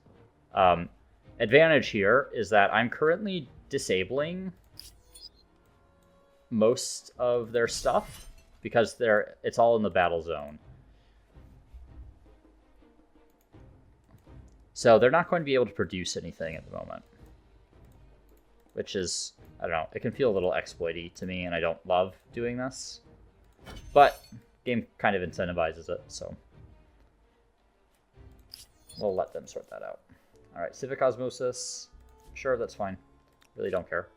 Advantage here is that I'm currently disabling most of their stuff, because it's all in the battle zone. So they're not going to be able to produce anything at the moment. Which is, I don't know, it can feel a little exploity to me, and I don't love doing this. But game kind of incentivizes it, so we'll let them sort that out. Alright, civic osmosis. Sure, that's fine. Really don't care.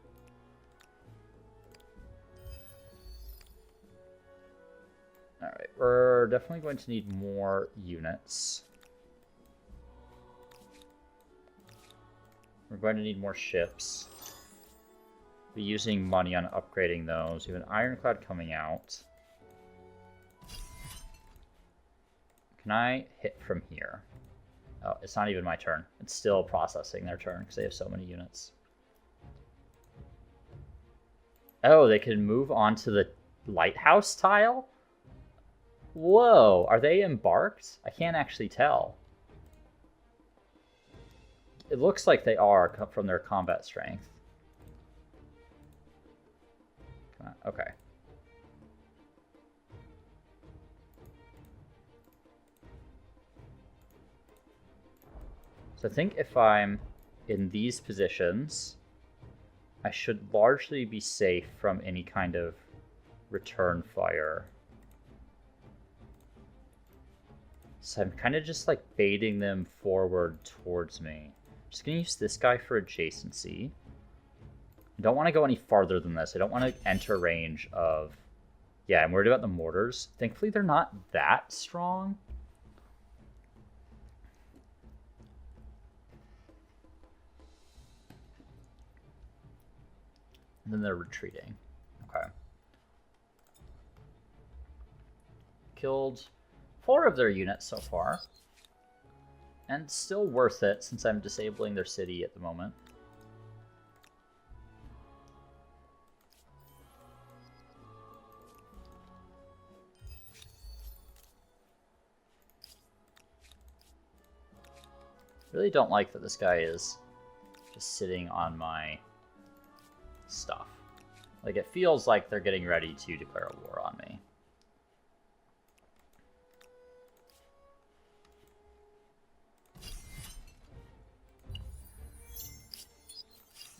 we're definitely going to need more units. We're going to need more ships. Be using money on upgrading those. We have an ironclad coming out. Can I hit from here? Oh, it's not even my turn. It's still processing their turn because they have so many units. Oh, they can move on to the lighthouse tile? Whoa, are they embarked? I can't actually tell. It looks like they are from their combat strength. Okay. So I think if I'm in these positions, I should largely be safe from any kind of return fire. So I'm kind of just like baiting them forward towards me. Just gonna use this guy for adjacency. I don't want to go any farther than this. I don't want to enter range of... Yeah, I'm worried about the mortars. Thankfully, they're not that strong. And then they're retreating. Okay. Killed 4 of their units so far. And still worth it since I'm disabling their city at the moment. Really don't like that this guy is just sitting on my stuff. Like, it feels like they're getting ready to declare a war on me.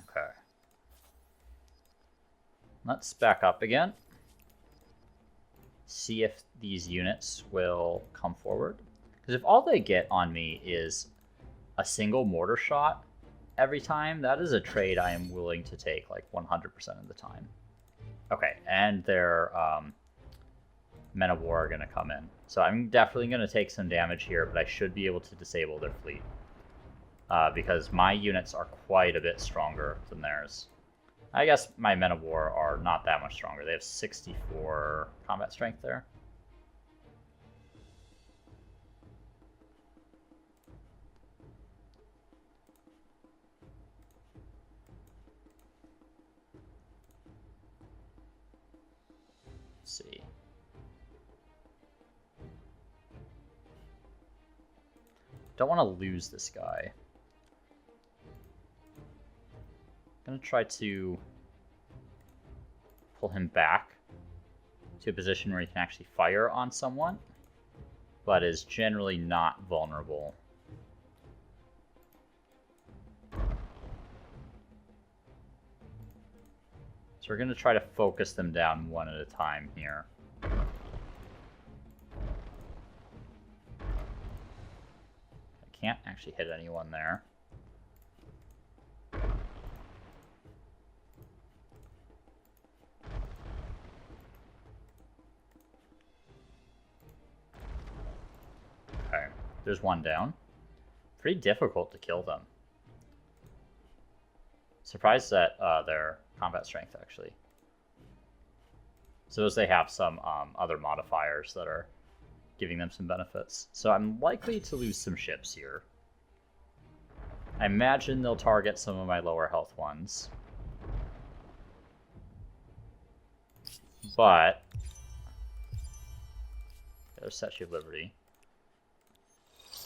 Okay. Let's back up again. See if these units will come forward. Because if all they get on me is a single mortar shot every time, that is a trade I am willing to take like 100% of the time. Okay, and their men of war are going to come in. So I'm definitely going to take some damage here, but I should be able to disable their fleet. Because my units are quite a bit stronger than theirs. I guess my men of war are not that much stronger. They have 64 combat strength there. See. Don't want to lose this guy. I'm gonna try to pull him back to a position where he can actually fire on someone, but is generally not vulnerable. So we're gonna try to focus them down one at a time here. I can't actually hit anyone there. Okay, there's one down. Pretty difficult to kill them. Surprised at their combat strength, actually. So as they have some other modifiers that are giving them some benefits. So I'm likely to lose some ships here. I imagine they'll target some of my lower health ones. But there's Statue of Liberty.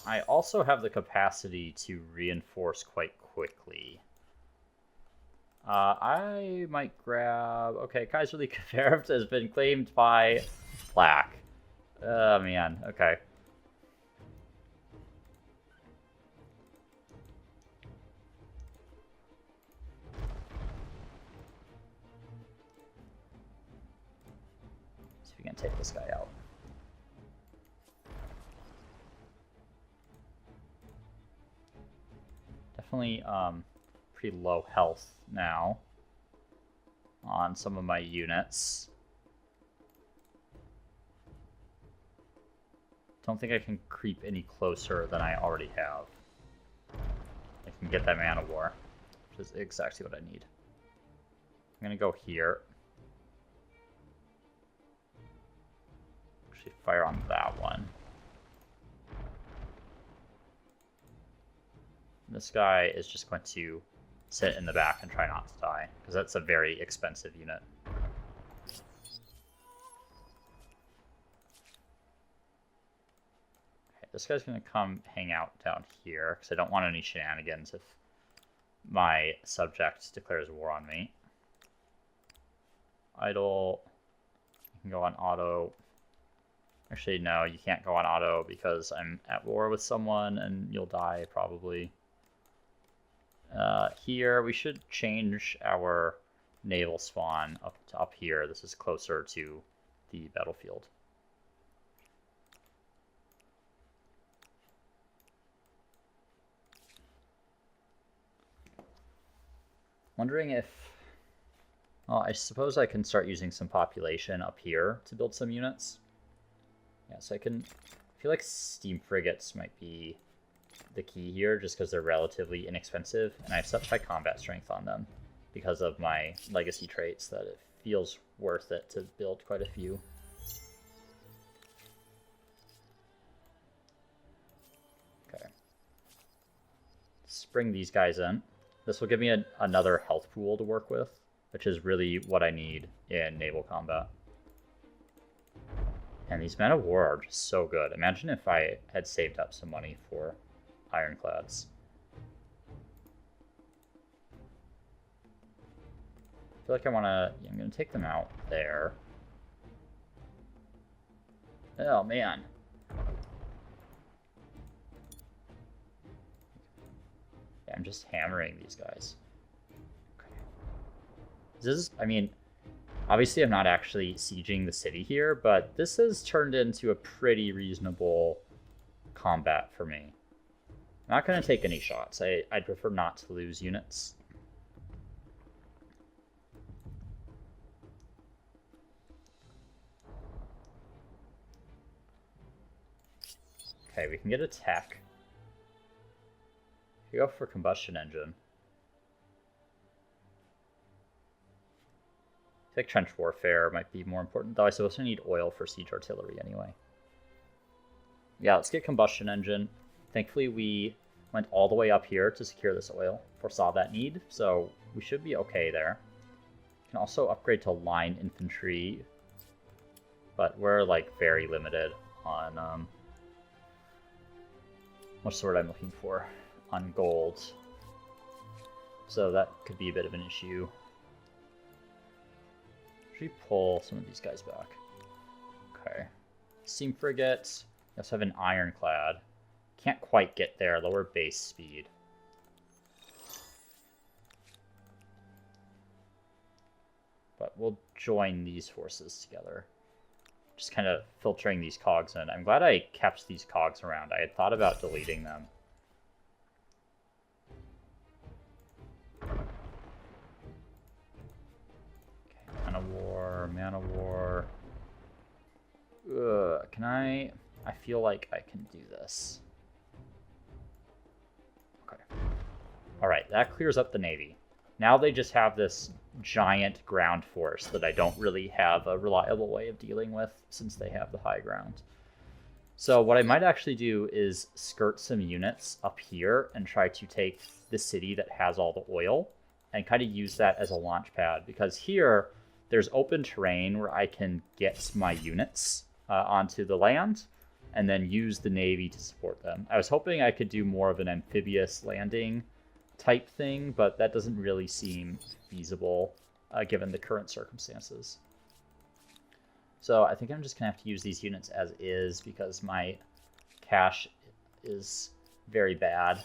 I also have the capacity to reinforce quite quickly. I might grab... Okay, Kaiserly Kefirft has been claimed by Black. Oh, man. Okay. See if we can take this guy out. Definitely, pretty low health now on some of my units. don't think I can creep any closer than I already have. I can get that man of war, which is exactly what I need. I'm going to go here. Actually, fire on that one. This guy is just going to sit in the back and try not to die, because that's a very expensive unit. Okay, this guy's going to come hang out down here, because I don't want any shenanigans if my subject declares war on me. Idle. You can go on auto. Actually, no, you can't go on auto because I'm at war with someone and you'll die probably. Here, we should change our naval spawn up to up here. This is closer to the battlefield. Wondering if... Well, I suppose I can start using some population up here to build some units. Yeah, so I feel like steam frigates might be the key here, just because they're relatively inexpensive, and I have such high combat strength on them because of my legacy traits that it feels worth it to build quite a few. Okay. Let's bring these guys in. This will give me another health pool to work with, which is really what I need in naval combat. And these men of war are just so good. Imagine if I had saved up some money for ironclads. I feel like I'm going to take them out there. Oh, man. Yeah, I'm just hammering these guys. Okay. This is, I mean, obviously I'm not actually sieging the city here, but this has turned into a pretty reasonable combat for me. I'm not going to take any shots. I'd prefer not to lose units. Okay, we can get a tech. We go for combustion engine. I think trench warfare might be more important, though I suppose I need oil for siege artillery anyway. Yeah, let's get combustion engine. Thankfully, we went all the way up here to secure this oil. Foresaw that need, so we should be okay there. Can also upgrade to line infantry, but we're like very limited on what's the word I'm looking for? On gold. So that could be a bit of an issue. Should we pull some of these guys back? Okay. Steam frigate. We also have an ironclad. Can't quite get there. Lower base speed. But we'll join these forces together. Just kind of filtering these cogs in. I'm glad I kept these cogs around. I had thought about deleting them. Okay, man of war. Ugh, can I feel like I can do this. Okay. Alright, that clears up the Navy. Now they just have this giant ground force that I don't really have a reliable way of dealing with since they have the high ground. So what I might actually do is skirt some units up here and try to take the city that has all the oil and kind of use that as a launch pad, because here there's open terrain where I can get my units onto the land and then use the Navy to support them. I was hoping I could do more of an amphibious landing type thing, but that doesn't really seem feasible given the current circumstances. So I think I'm just gonna have to use these units as is because my cash is very bad.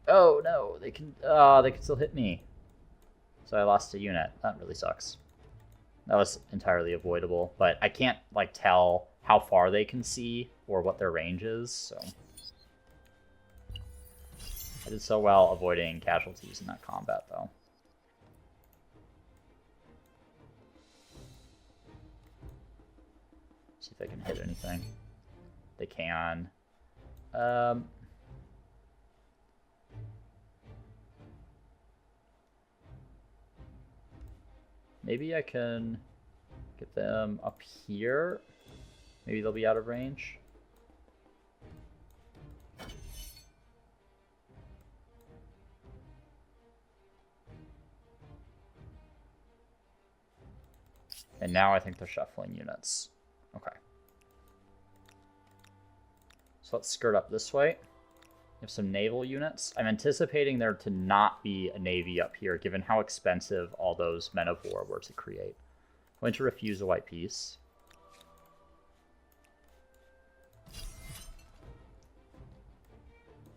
Oh no, they can still hit me. So I lost a unit. That really sucks. That was entirely avoidable, but I can't like tell how far they can see or what their range is, so I did so well avoiding casualties in that combat, though. they can hit anything. They can. Maybe I can get them up here. Maybe they'll be out of range. And now I think they're shuffling units. Okay. So let's skirt up this way. We have some naval units. I'm anticipating there to not be a navy up here, given how expensive all those men of war were to create. I'm going to refuse a white piece.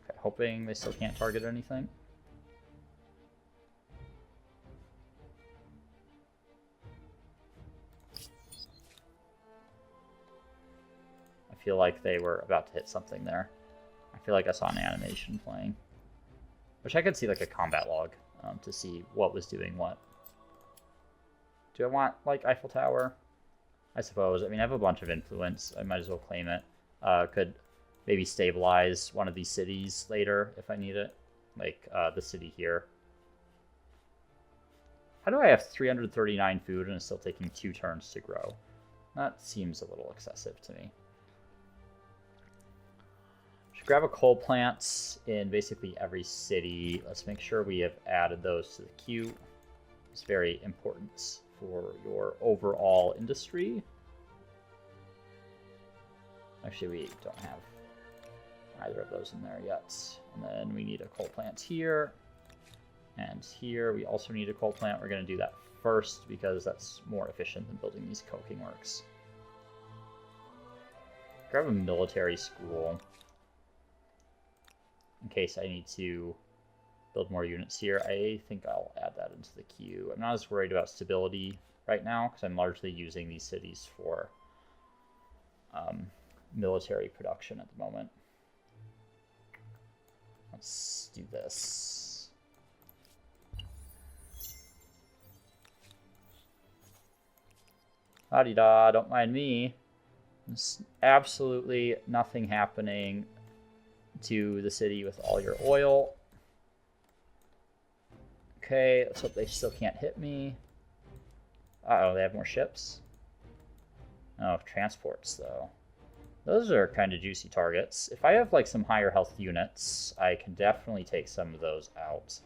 Okay, hoping they still can't target anything. I feel like they were about to hit something there. I feel like I saw an animation playing. Which I could see like a combat log to see what was doing what. Do I want like Eiffel Tower? I suppose. I mean, I have a bunch of influence. I might as well claim it. Could maybe stabilize one of these cities later if I need it. Like the city here. How do I have 339 food and it's still taking 2 turns to grow? That seems a little excessive to me. Grab a coal plants in basically every city. Let's make sure we have added those to the queue. It's very important for your overall industry. Actually, we don't have either of those in there yet. And then we need a coal plant here. And here we also need a coal plant. We're going to do that first because that's more efficient than building these coking works. Grab a military school. In case I need to build more units here. I think I'll add that into the queue. I'm not as worried about stability right now because I'm largely using these cities for military production at the moment. Let's do this. La-di-da, don't mind me. There's absolutely nothing happening to the city with all your oil. Okay, let's hope they still can't hit me. Uh-oh, they have more ships. Oh, transports, though. Those are kind of juicy targets. If I have, like, some higher health units, I can definitely take some of those out.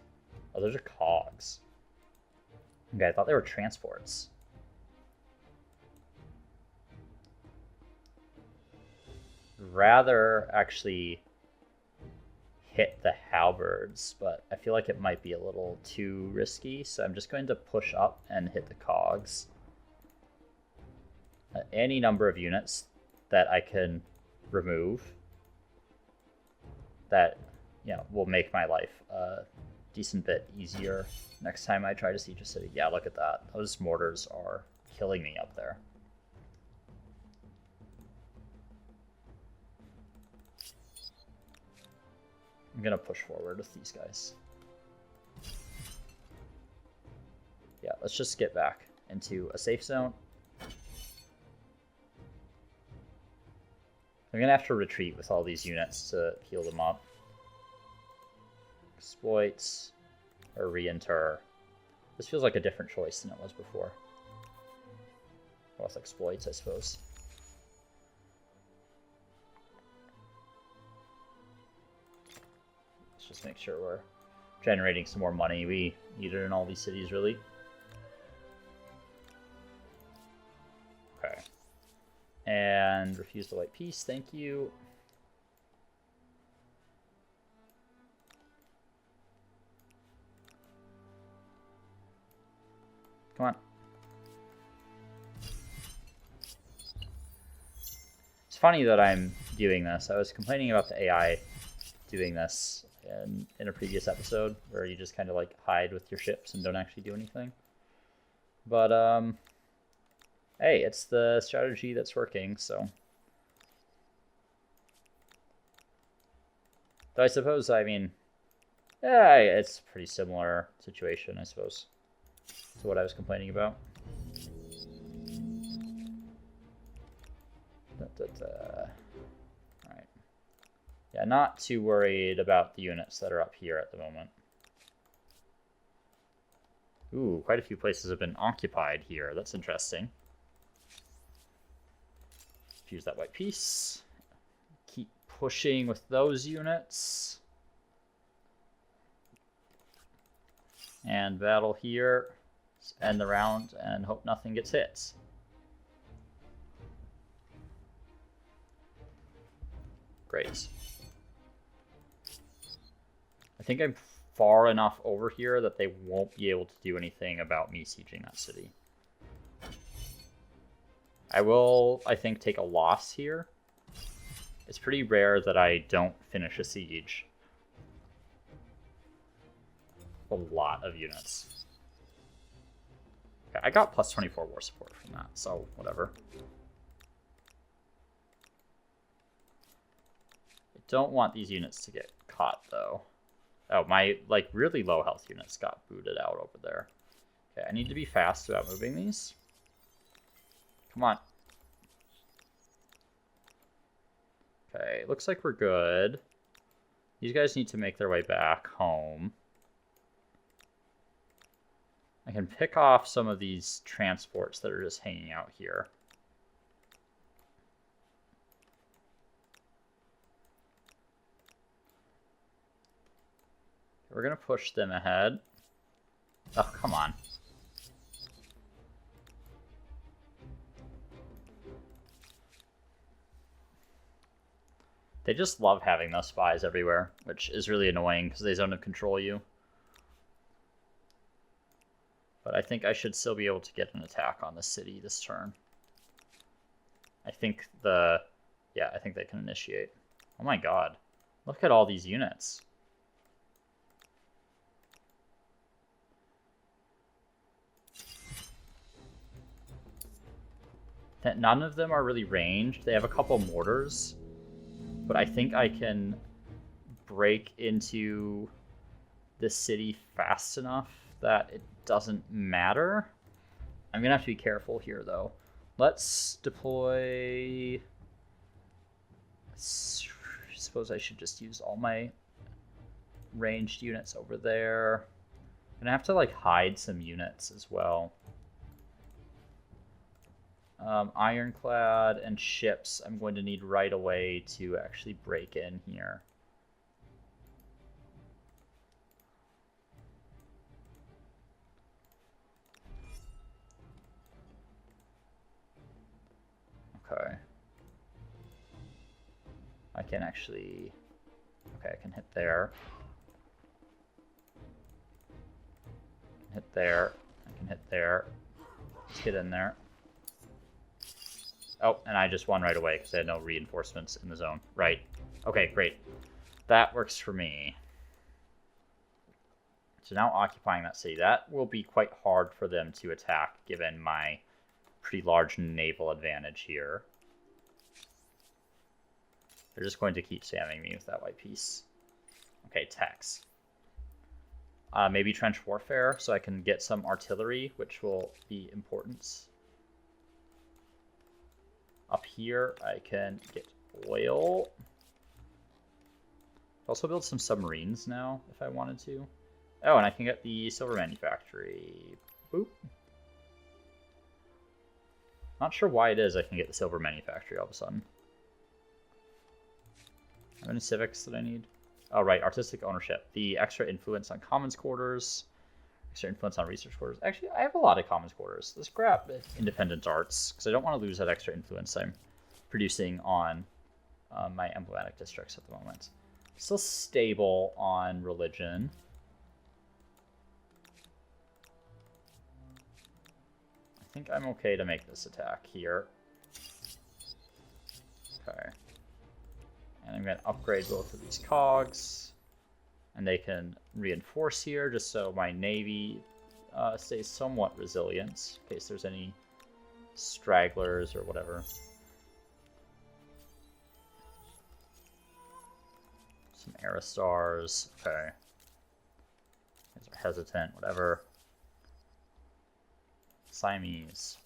Oh, those are cogs. Okay, I thought they were transports. Rather, actually hit the halberds, but I feel like it might be a little too risky, so I'm just going to push up and hit the cogs. Any number of units that I can remove that, you know, will make my life a decent bit easier next time I try to siege a city. Yeah, look at that. Those mortars are killing me up there. I'm gonna push forward with these guys. Yeah, let's just get back into a safe zone. I'm gonna have to retreat with all these units to heal them up. Exploits or re-enter. This feels like a different choice than it was before. Well, with exploits, I suppose. Just make sure we're generating some more money. We need it in all these cities, really. Okay. And refuse the white piece, thank you. Come on. It's funny that I'm doing this. I was complaining about the AI doing this in a previous episode where you just kind of like hide with your ships and don't actually do anything. But hey, it's the strategy that's working, so. Though I suppose, I mean, yeah, it's a pretty similar situation, I suppose, to what I was complaining about. Alright. Yeah, not too worried about the units that are up here at the moment. Ooh, quite a few places have been occupied here. That's interesting. Use that white piece. Keep pushing with those units. And battle here. Let's end the round and hope nothing gets hit. Great. I think I'm far enough over here that they won't be able to do anything about me sieging that city. I will, I think, take a loss here. It's pretty rare that I don't finish a siege. A lot of units. Okay, I got plus 24 war support from that, so whatever. I don't want these units to get caught, though. Oh, my, like, really low health units got booted out over there. Okay, I need to be fast about moving these. Come on. Okay, looks like we're good. These guys need to make their way back home. I can pick off some of these transports that are just hanging out here. We're going to push them ahead. Oh, come on. They just love having those spies everywhere, which is really annoying because they don't control you. But I think I should still be able to get an attack on the city this turn. I think I think they can initiate. Oh my god. Look at all these units. None of them are really ranged. They have a couple mortars. But I think I can break into the city fast enough that it doesn't matter. I'm going to have to be careful here, though. Let's deploy... I suppose I should just use all my ranged units over there. I'm going to have to, like, hide some units as well. Ironclad and ships I'm going to need right away to actually break in here. Okay. I can actually... Okay, I can hit there. I can hit there. I can hit there. Let's get in there. Oh, and I just won right away because I had no reinforcements in the zone. Right. Okay, great. That works for me. So now occupying that city. That will be quite hard for them to attack given my pretty large naval advantage here. They're just going to keep spamming me with that white piece. Okay, techs. Maybe trench warfare so I can get some artillery, which will be important. Up here, I can get oil. Also build some submarines now, if I wanted to. Oh, and I can get the silver manufactory. Boop. Not sure why it is I can get the silver manufactory all of a sudden. How many civics that I need? Oh, right, artistic ownership. The extra influence on commons quarters. Extra influence on research quarters. Actually, I have a lot of commons quarters. Let's grab independent arts, because I don't want to lose that extra influence I'm producing on my emblematic districts at the moment. Still stable on religion. I think I'm okay to make this attack here. Okay. And I'm going to upgrade both of these cogs. And they can reinforce here, just so my navy stays somewhat resilient, in case there's any stragglers or whatever. Some Aerostars. Okay. These are hesitant, whatever. Siamese.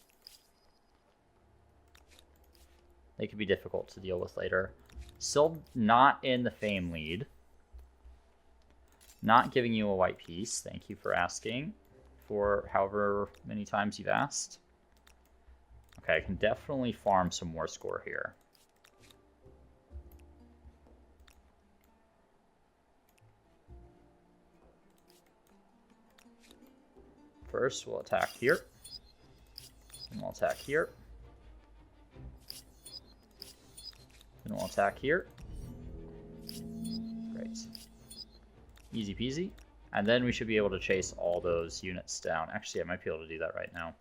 They could be difficult to deal with later. Still not in the fame lead. Not giving you a white piece. Thank you for asking for however many times you've asked. Okay, I can definitely farm some more score here. First, we'll attack here. And we'll attack here. And we'll attack here. Great. Easy peasy. And then we should be able to chase all those units down. Actually, I might be able to do that right now.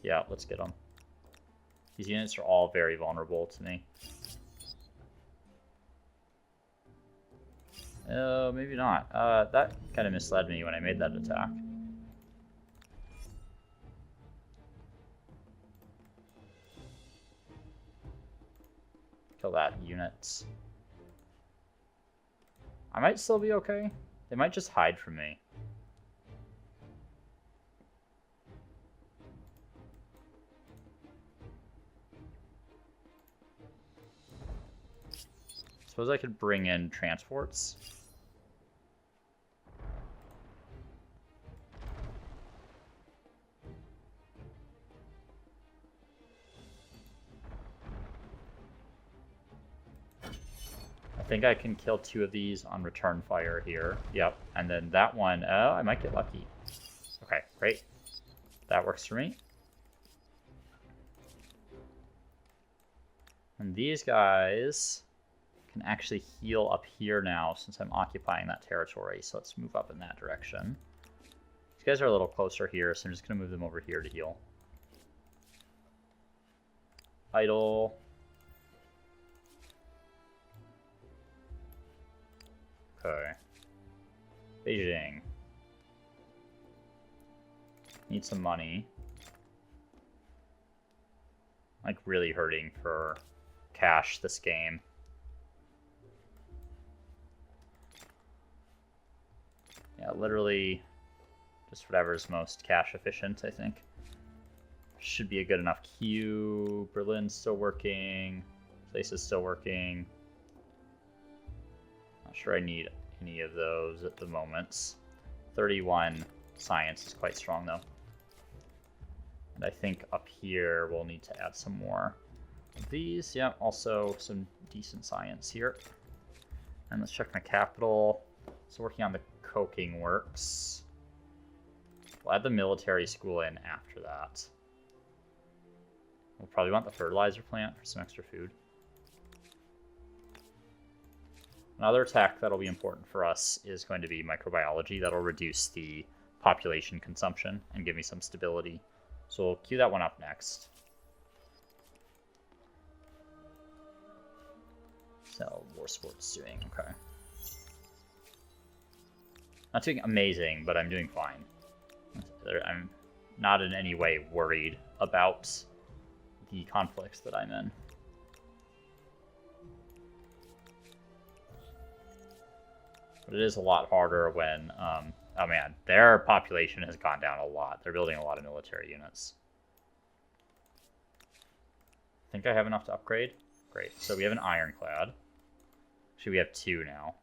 Yeah, let's get them. These units are all very vulnerable to me. Maybe not. That kind of misled me when I made that attack. Kill that unit. I might still be okay. They might just hide from me. Suppose I could bring in transports. I think I can kill 2 of these on return fire here. Yep, and then that one, I might get lucky. Okay, great. That works for me. And these guys can actually heal up here now since I'm occupying that territory. So let's move up in that direction. These guys are a little closer here, so I'm just going to move them over here to heal. Idle. Okay. Beijing. Need some money. Like really hurting for cash this game. Yeah, literally just whatever's most cash efficient, I think. Should be a good enough queue. Berlin's still working. Place is still working. Not sure I need any of those at the moment. 31 science is quite strong though. And I think up here we'll need to add some more of these. Yeah, also some decent science here. And let's check my capital. So working on the coking works. We'll add the military school in after that. We'll probably want the fertilizer plant for some extra food. Another attack that'll be important for us is going to be microbiology. That'll reduce the population consumption and give me some stability. So we'll queue that one up next. So war sports doing okay. Not doing amazing, but I'm doing fine. I'm not in any way worried about the conflicts that I'm in. But it is a lot harder when, oh man, their population has gone down a lot. They're building a lot of military units. I think I have enough to upgrade. Great. So we have an ironclad. Actually, we have 2 now.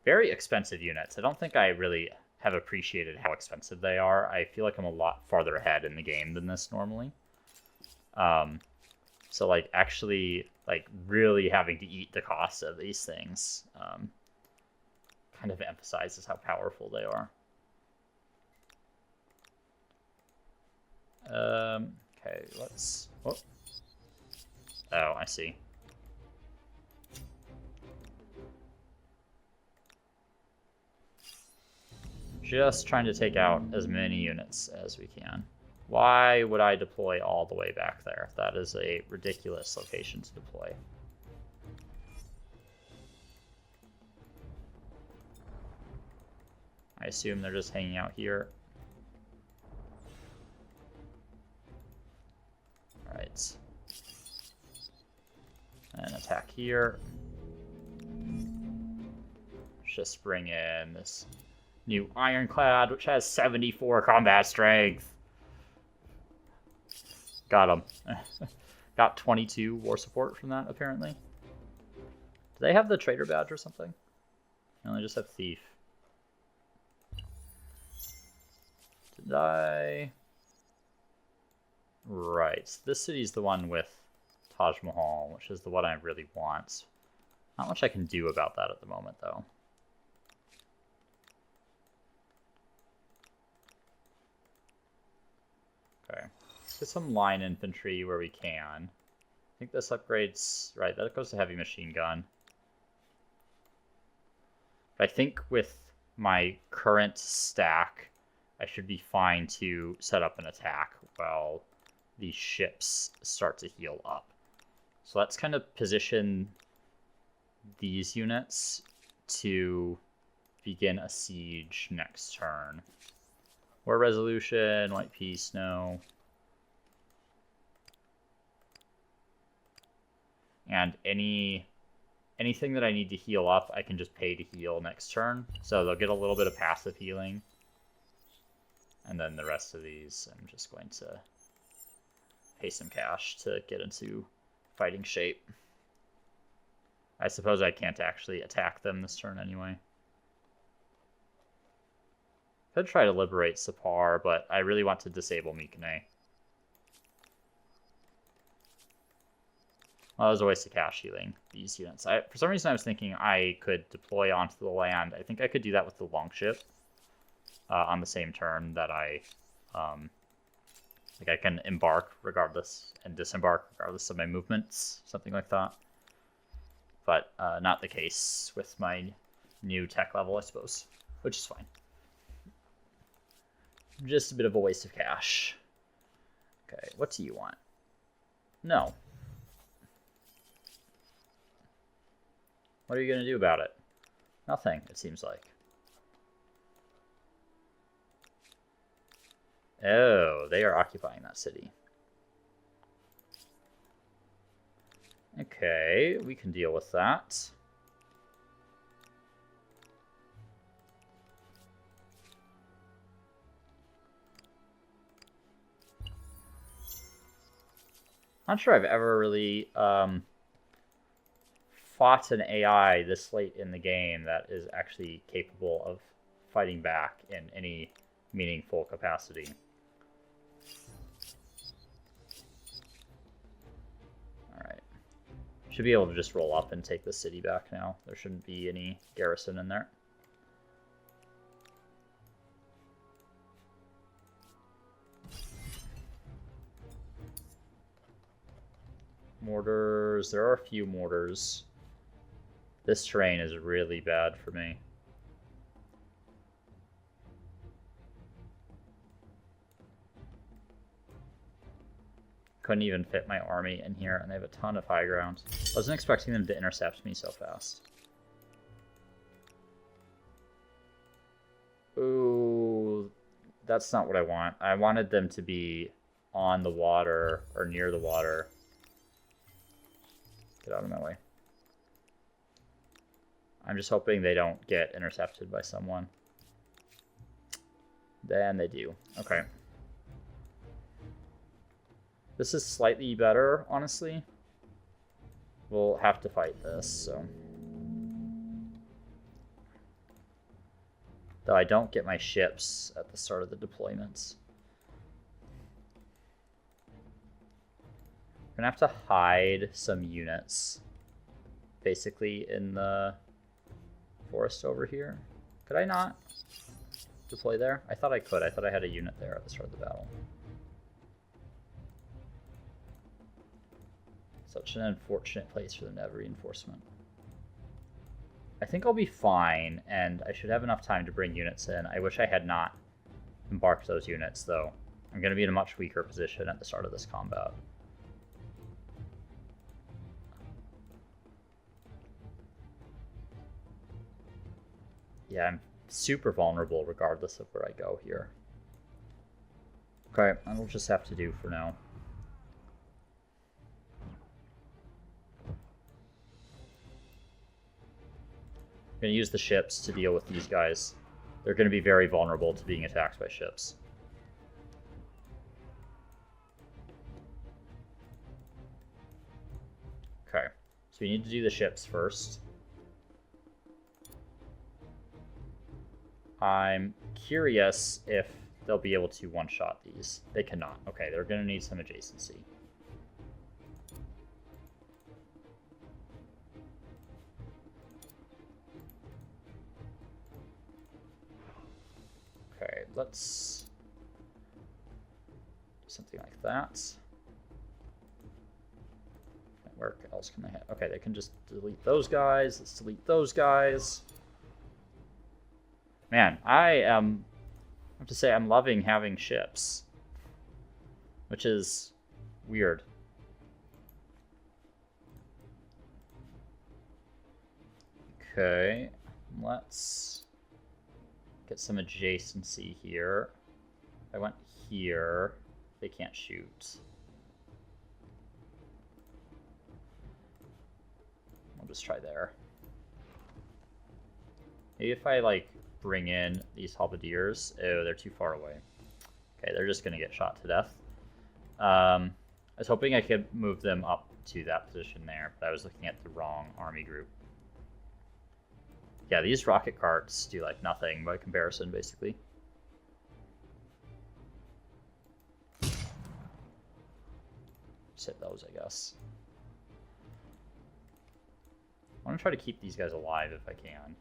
Very expensive units. I don't think I really have appreciated how expensive they are. I feel like I'm a lot farther ahead in the game than this normally. So like actually like really having to eat the cost of these things kind of emphasizes how powerful they are. Okay, let's... Oh, I see. Just trying to take out as many units as we can. Why would I deploy all the way back there? That is a ridiculous location to deploy. I assume they're just hanging out here. Alright. And attack here. Just bring in this new ironclad, which has 74 combat strength. Got him. Got 22 war support from that, apparently. Do they have the trader badge or something? No, they just have thief. Did I... Right, this city's the one with Taj Mahal, which is the one I really want. Not much I can do about that at the moment, though. Okay, let's get some line infantry where we can. I think this upgrades... Right, that goes to heavy machine gun. But I think with my current stack, I should be fine to set up an attack while these ships start to heal up. So let's kind of position these units to begin a siege next turn. War resolution, white peace, no. And anything that I need to heal up, I can just pay to heal next turn. So they'll get a little bit of passive healing. And then the rest of these, I'm just going to pay some cash to get into fighting shape. I suppose I can't actually attack them this turn anyway. Could try to liberate Sapar, but I really want to disable Mikane. Well, that was a waste of cash healing these units. For some reason, I was thinking I could deploy onto the land. I think I could do that with the longship on the same turn that I can embark regardless and disembark regardless of my movements, something like that. But not the case with my new tech level, I suppose, which is fine. Just a bit of a waste of cash. Okay, what do you want? No. What are you going to do about it? Nothing, it seems like. Oh, they are occupying that city. Okay, we can deal with that. Not sure I've ever really fought an AI this late in the game that is actually capable of fighting back in any meaningful capacity. Alright. Should be able to just roll up and take the city back now. There shouldn't be any garrison in there. Mortars. There are a few mortars. This terrain is really bad for me. Couldn't even fit my army in here, and they have a ton of high ground. I wasn't expecting them to intercept me so fast. Ooh, that's not what I want. I wanted them to be on the water, or near the water. Get out of my way. I'm just hoping they don't get intercepted by someone. Then they do. Okay. This is slightly better, honestly. We'll have to fight this, so. Though I don't get my ships at the start of the deployments. We're gonna have to hide some units, basically, in the forest over here. Could I not deploy there? I thought I could. I thought I had a unit there at the start of the battle. Such an unfortunate place for them to have reinforcement. I think I'll be fine, and I should have enough time to bring units in. I wish I had not embarked those units, though. I'm going to be in a much weaker position at the start of this combat. Yeah, I'm super vulnerable regardless of where I go here. Okay, that'll just have to do for now. I'm going to use the ships to deal with these guys. They're going to be very vulnerable to being attacked by ships. So we need to do the ships first. I'm curious if they'll be able to one-shot these. They cannot. Okay, they're going to need some adjacency. Okay, let's do something like that. Where else can they hit? Okay, they can just delete those guys. Let's delete those guys. Man, I have to say I'm loving having ships, which is weird. Okay, let's get some adjacency here. If I went here, they can't shoot. I'll just try there. Maybe if I like bring in these halberdiers. Oh, they're too far away. Okay, they're just gonna get shot to death. I was hoping I could move them up to that position there, but I was looking at the wrong army group. Yeah, these rocket carts do like nothing by comparison, basically. Just hit those, I guess. I want to try to keep these guys alive if I can.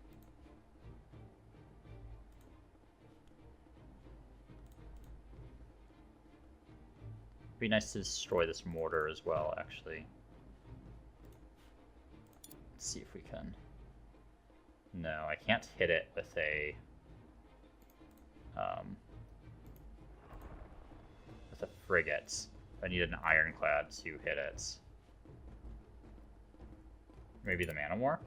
It'd be nice to destroy this mortar as well, actually. Let's see if we can. No, I can't hit it with a frigate. I need an ironclad to hit it. Maybe the man of war?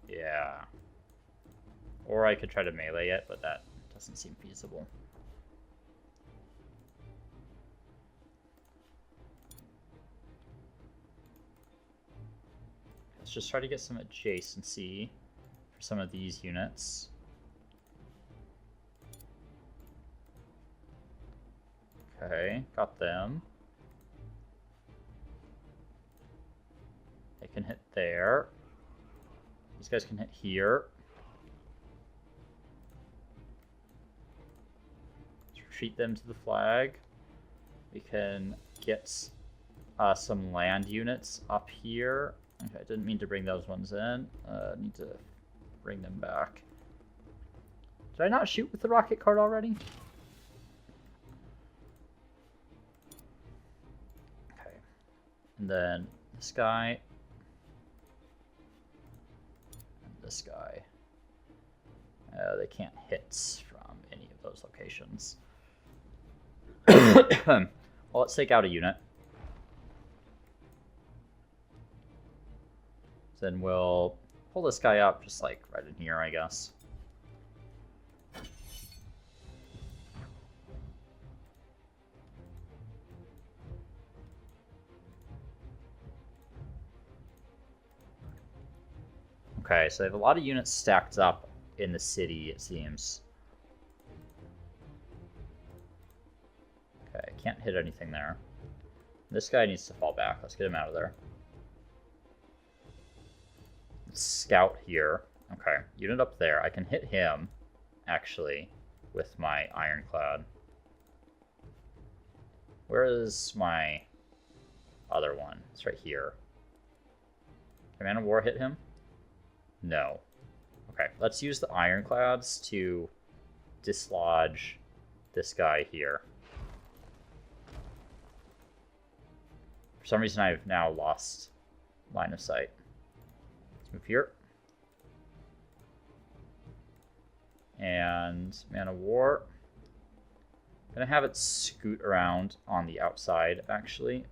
Yeah. Or I could try to melee it, but that doesn't seem feasible. Let's just try to get some adjacency for some of these units. Okay, got them. They can hit there. These guys can hit here. Let's retreat them to the flag. We can get some land units up here. Okay, I didn't mean to bring those ones in. Need to bring them back. Did I not shoot with the rocket cart already? Okay. And then this guy. And this guy. They can't hit from any of those locations. Well, let's take out a unit. Then we'll pull this guy up just like right in here, I guess. Okay, so they have a lot of units stacked up in the city, it seems. Okay, I can't hit anything there. This guy needs to fall back. Let's get him out of there. Scout here. Okay, unit up there. I can hit him, actually, with my ironclad. Where is my other one? It's right here. Can Man of War hit him? No. Okay, let's use the ironclads to dislodge this guy here. For some reason, I've now lost line of sight. Move here. And Man of War. I'm gonna have it scoot around on the outside, actually.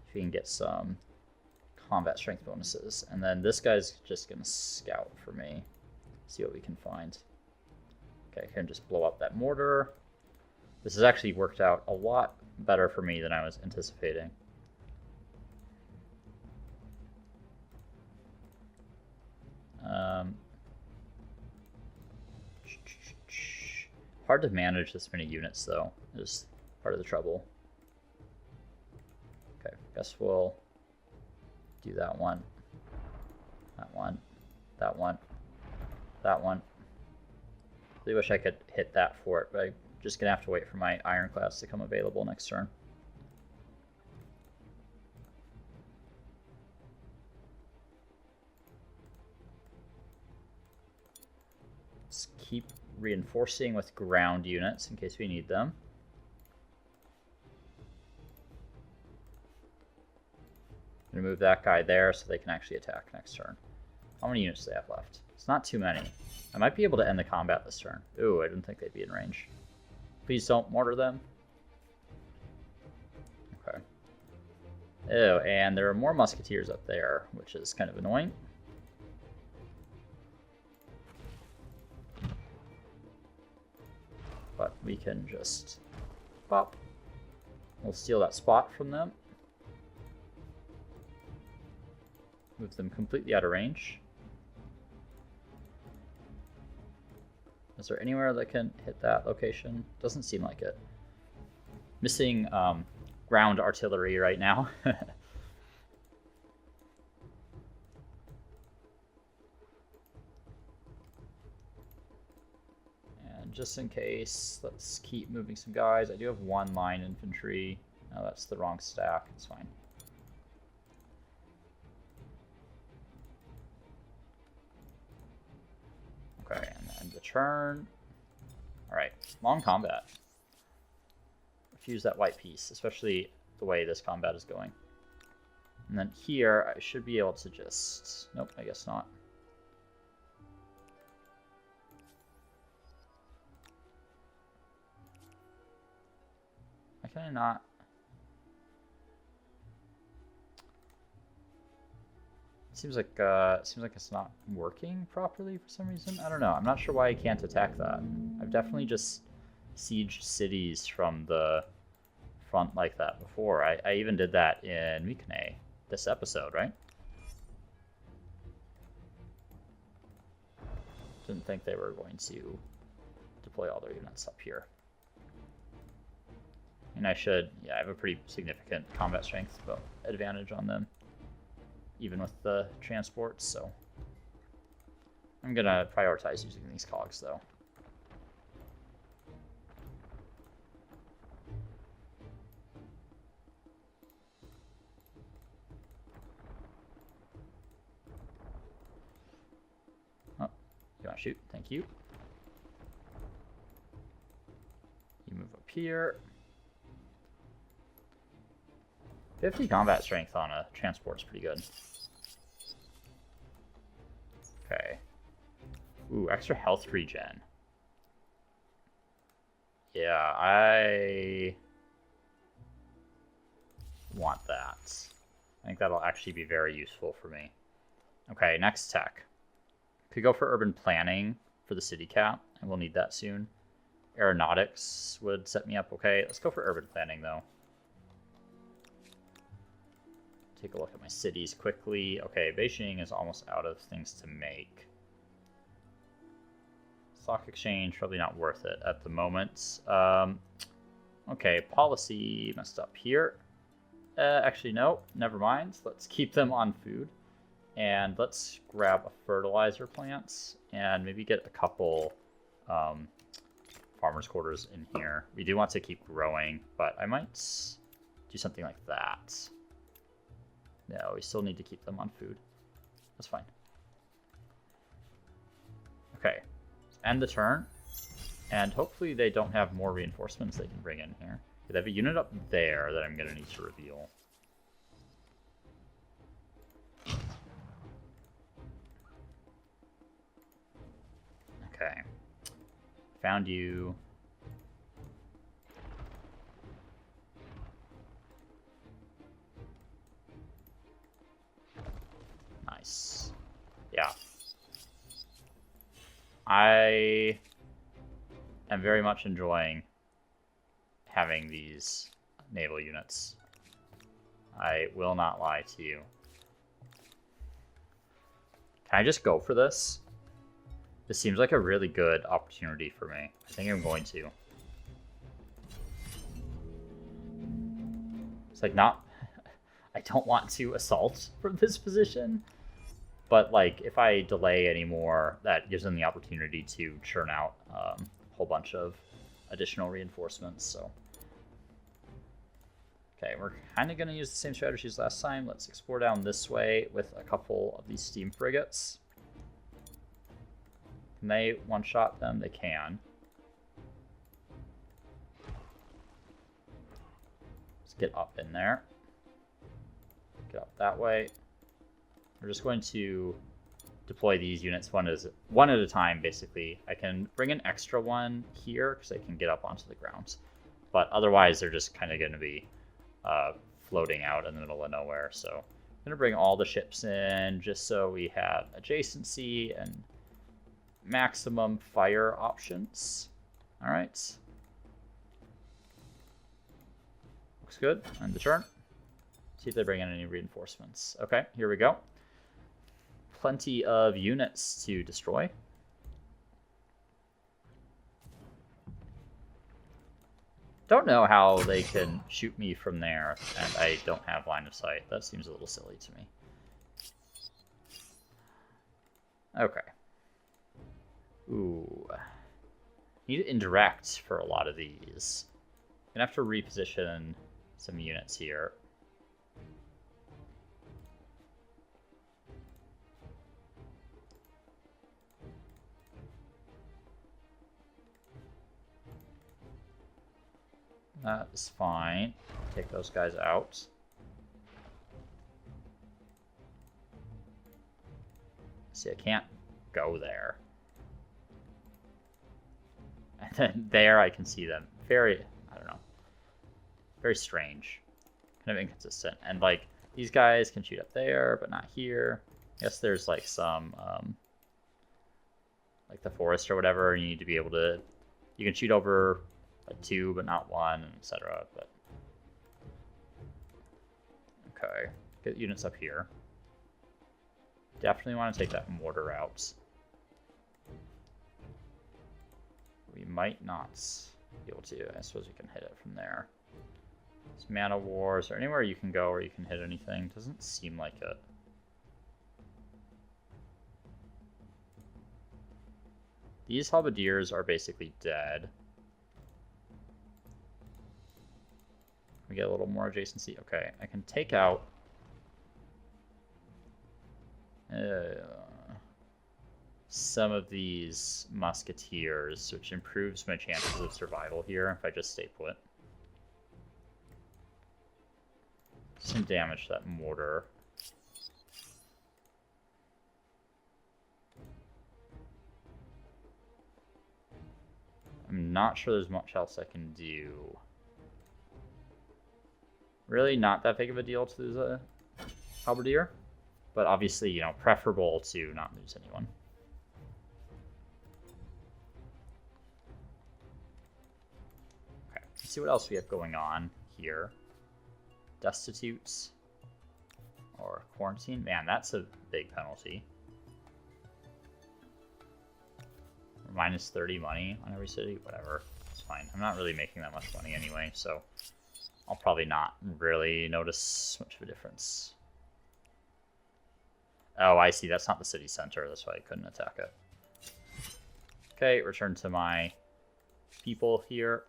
If you can get some combat strength bonuses. And then this guy's just gonna scout for me. See what we can find. Okay, I can just blow up that mortar. This has actually worked out a lot better for me than I was anticipating. Hard to manage this many units, though, is part of the trouble. Okay, guess we'll do that one. That one. That one. That one. Really wish I could hit that fort, but I'm just gonna have to wait for my ironclads to come available next turn. Let's keep reinforcing with ground units in case we need them. I'm gonna move that guy there so they can actually attack next turn. How many units do they have left? It's not too many. I might be able to end the combat this turn. Ooh, I didn't think they'd be in range. Please don't mortar them. Okay. Oh, and there are more musketeers up there, which is kind of annoying. But we can just pop. We'll steal that spot from them. Move them completely out of range. Is there anywhere that can hit that location? Doesn't seem like it. Missing ground artillery right now. And just in case, let's keep moving some guys. I do have one line infantry. No, that's the wrong stack. It's fine. Okay, and then the turn. Alright, long combat. Refuse that white piece, especially the way this combat is going. And then here, I should be able to just... Nope, I guess not. Why can I not... Seems like it's not working properly for some reason. I don't know. I'm not sure why I can't attack that. I've definitely just sieged cities from the front like that before. I even did that in Migrating this episode, right? Didn't think they were going to deploy all their units up here. And I should, yeah, I have a pretty significant combat strength advantage on them, even with the transports, so I'm gonna prioritize using these cogs though. Oh, you wanna shoot? Thank you. You move up here. 50 combat strength on a transport's pretty good. Okay. Ooh, extra health regen. Yeah, I want that. I think that'll actually be very useful for me. Okay, next tech. Could go for urban planning for the city cap, and we'll need that soon. Aeronautics would set me up okay. Let's go for urban planning, though. Take a look at my cities quickly. Okay, Beijing is almost out of things to make. Stock exchange, probably not worth it at the moment. Okay, policy messed up here. Actually, no, never mind. Let's keep them on food. And let's grab a fertilizer plant and maybe get a couple farmers' quarters in here. We do want to keep growing, but I might do something like that. No, we still need to keep them on food. That's fine. Okay, end the turn. And hopefully they don't have more reinforcements they can bring in here. They have a unit up there that I'm going to need to reveal. Okay. Found you. Nice. Yeah. I am very much enjoying having these naval units. I will not lie to you. Can I just go for this? This seems like a really good opportunity for me. I think I'm going to. It's like not... I don't want to assault from this position, but like if I delay anymore, that gives them the opportunity to churn out a whole bunch of additional reinforcements, so... Okay, we're kind of going to use the same strategy as last time. Let's explore down this way with a couple of these steam frigates. Can they one-shot them? They can. Let's get up in there. Get up that way. We're just going to deploy these units one at a time, basically. I can bring an extra one here because they can get up onto the ground. But otherwise, they're just kind of going to be floating out in the middle of nowhere. So I'm going to bring all the ships in just so we have adjacency and maximum fire options. All right. Looks good. End the turn. See if they bring in any reinforcements. Okay, here we go. Plenty of units to destroy. Don't know how they can shoot me from there and I don't have line of sight. That seems a little silly to me. Okay. Ooh. Need indirect for a lot of these. Gonna have to reposition some units here. That is fine. Take those guys out. See, I can't go there. And then there I can see them. Very, I don't know. Very strange. Kind of inconsistent. And like, these guys can shoot up there, but not here. I guess there's like some, like the forest or whatever, and you need to be able to, you can shoot over a 2 but not 1, etc. But okay, get units up here. Definitely want to take that mortar out. We might not be able to. I suppose we can hit it from there. It's Man of War. Is there anywhere you can go where you can hit anything? Doesn't seem like it. These halberdiers are basically dead. We get a little more adjacency. Okay, I can take out some of these musketeers, which improves my chances of survival here if I just stay put. Some damage to that mortar. I'm not sure there's much else I can do. Really not that big of a deal to lose a halberdier, but obviously, you know, preferable to not lose anyone. Okay, let's see what else we have going on here. Destitutes or quarantine. Man, that's a big penalty. Minus 30 money on every city, whatever. It's fine. I'm not really making that much money anyway, so I'll probably not really notice much of a difference. Oh, I see. That's not the city center. That's why I couldn't attack it. Okay, return to my people here.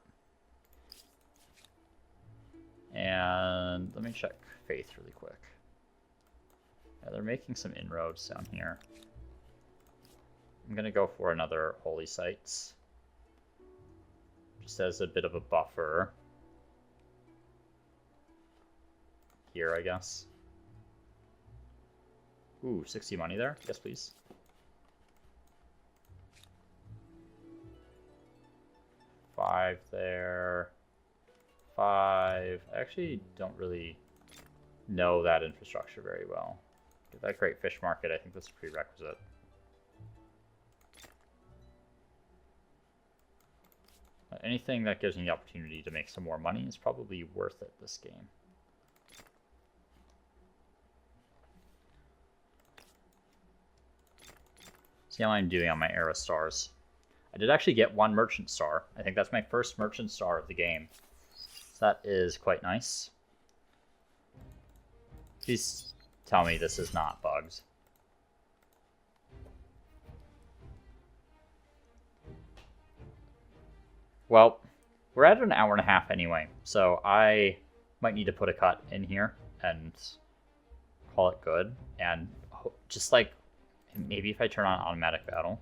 And let me check faith really quick. Yeah, they're making some inroads down here. I'm going to go for another holy sites. Just as a bit of a buffer. Here, I guess. Ooh, 60 money there. Yes, please. Five there. 5. I actually don't really know that infrastructure very well. Get that great fish market, I think that's a prerequisite. Anything that gives me the opportunity to make some more money is probably worth it this game. See how I'm doing on my era stars. I did actually get 1 merchant star. I think that's my first merchant star of the game. So that is quite nice. Please tell me this is not bugs. Well, we're at an hour and a half anyway, so I might need to put a cut in here and call it good. And just like, maybe if I turn on automatic battle.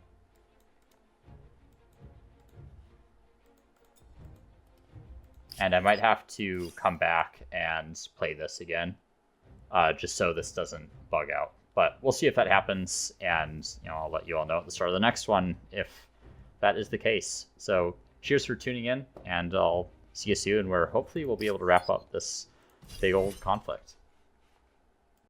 And I might have to come back and play this again, just so this doesn't bug out. But we'll see if that happens, and I'll let you all know at the start of the next one if that is the case. So cheers for tuning in, and I'll see you soon, where hopefully we'll be able to wrap up this big old conflict.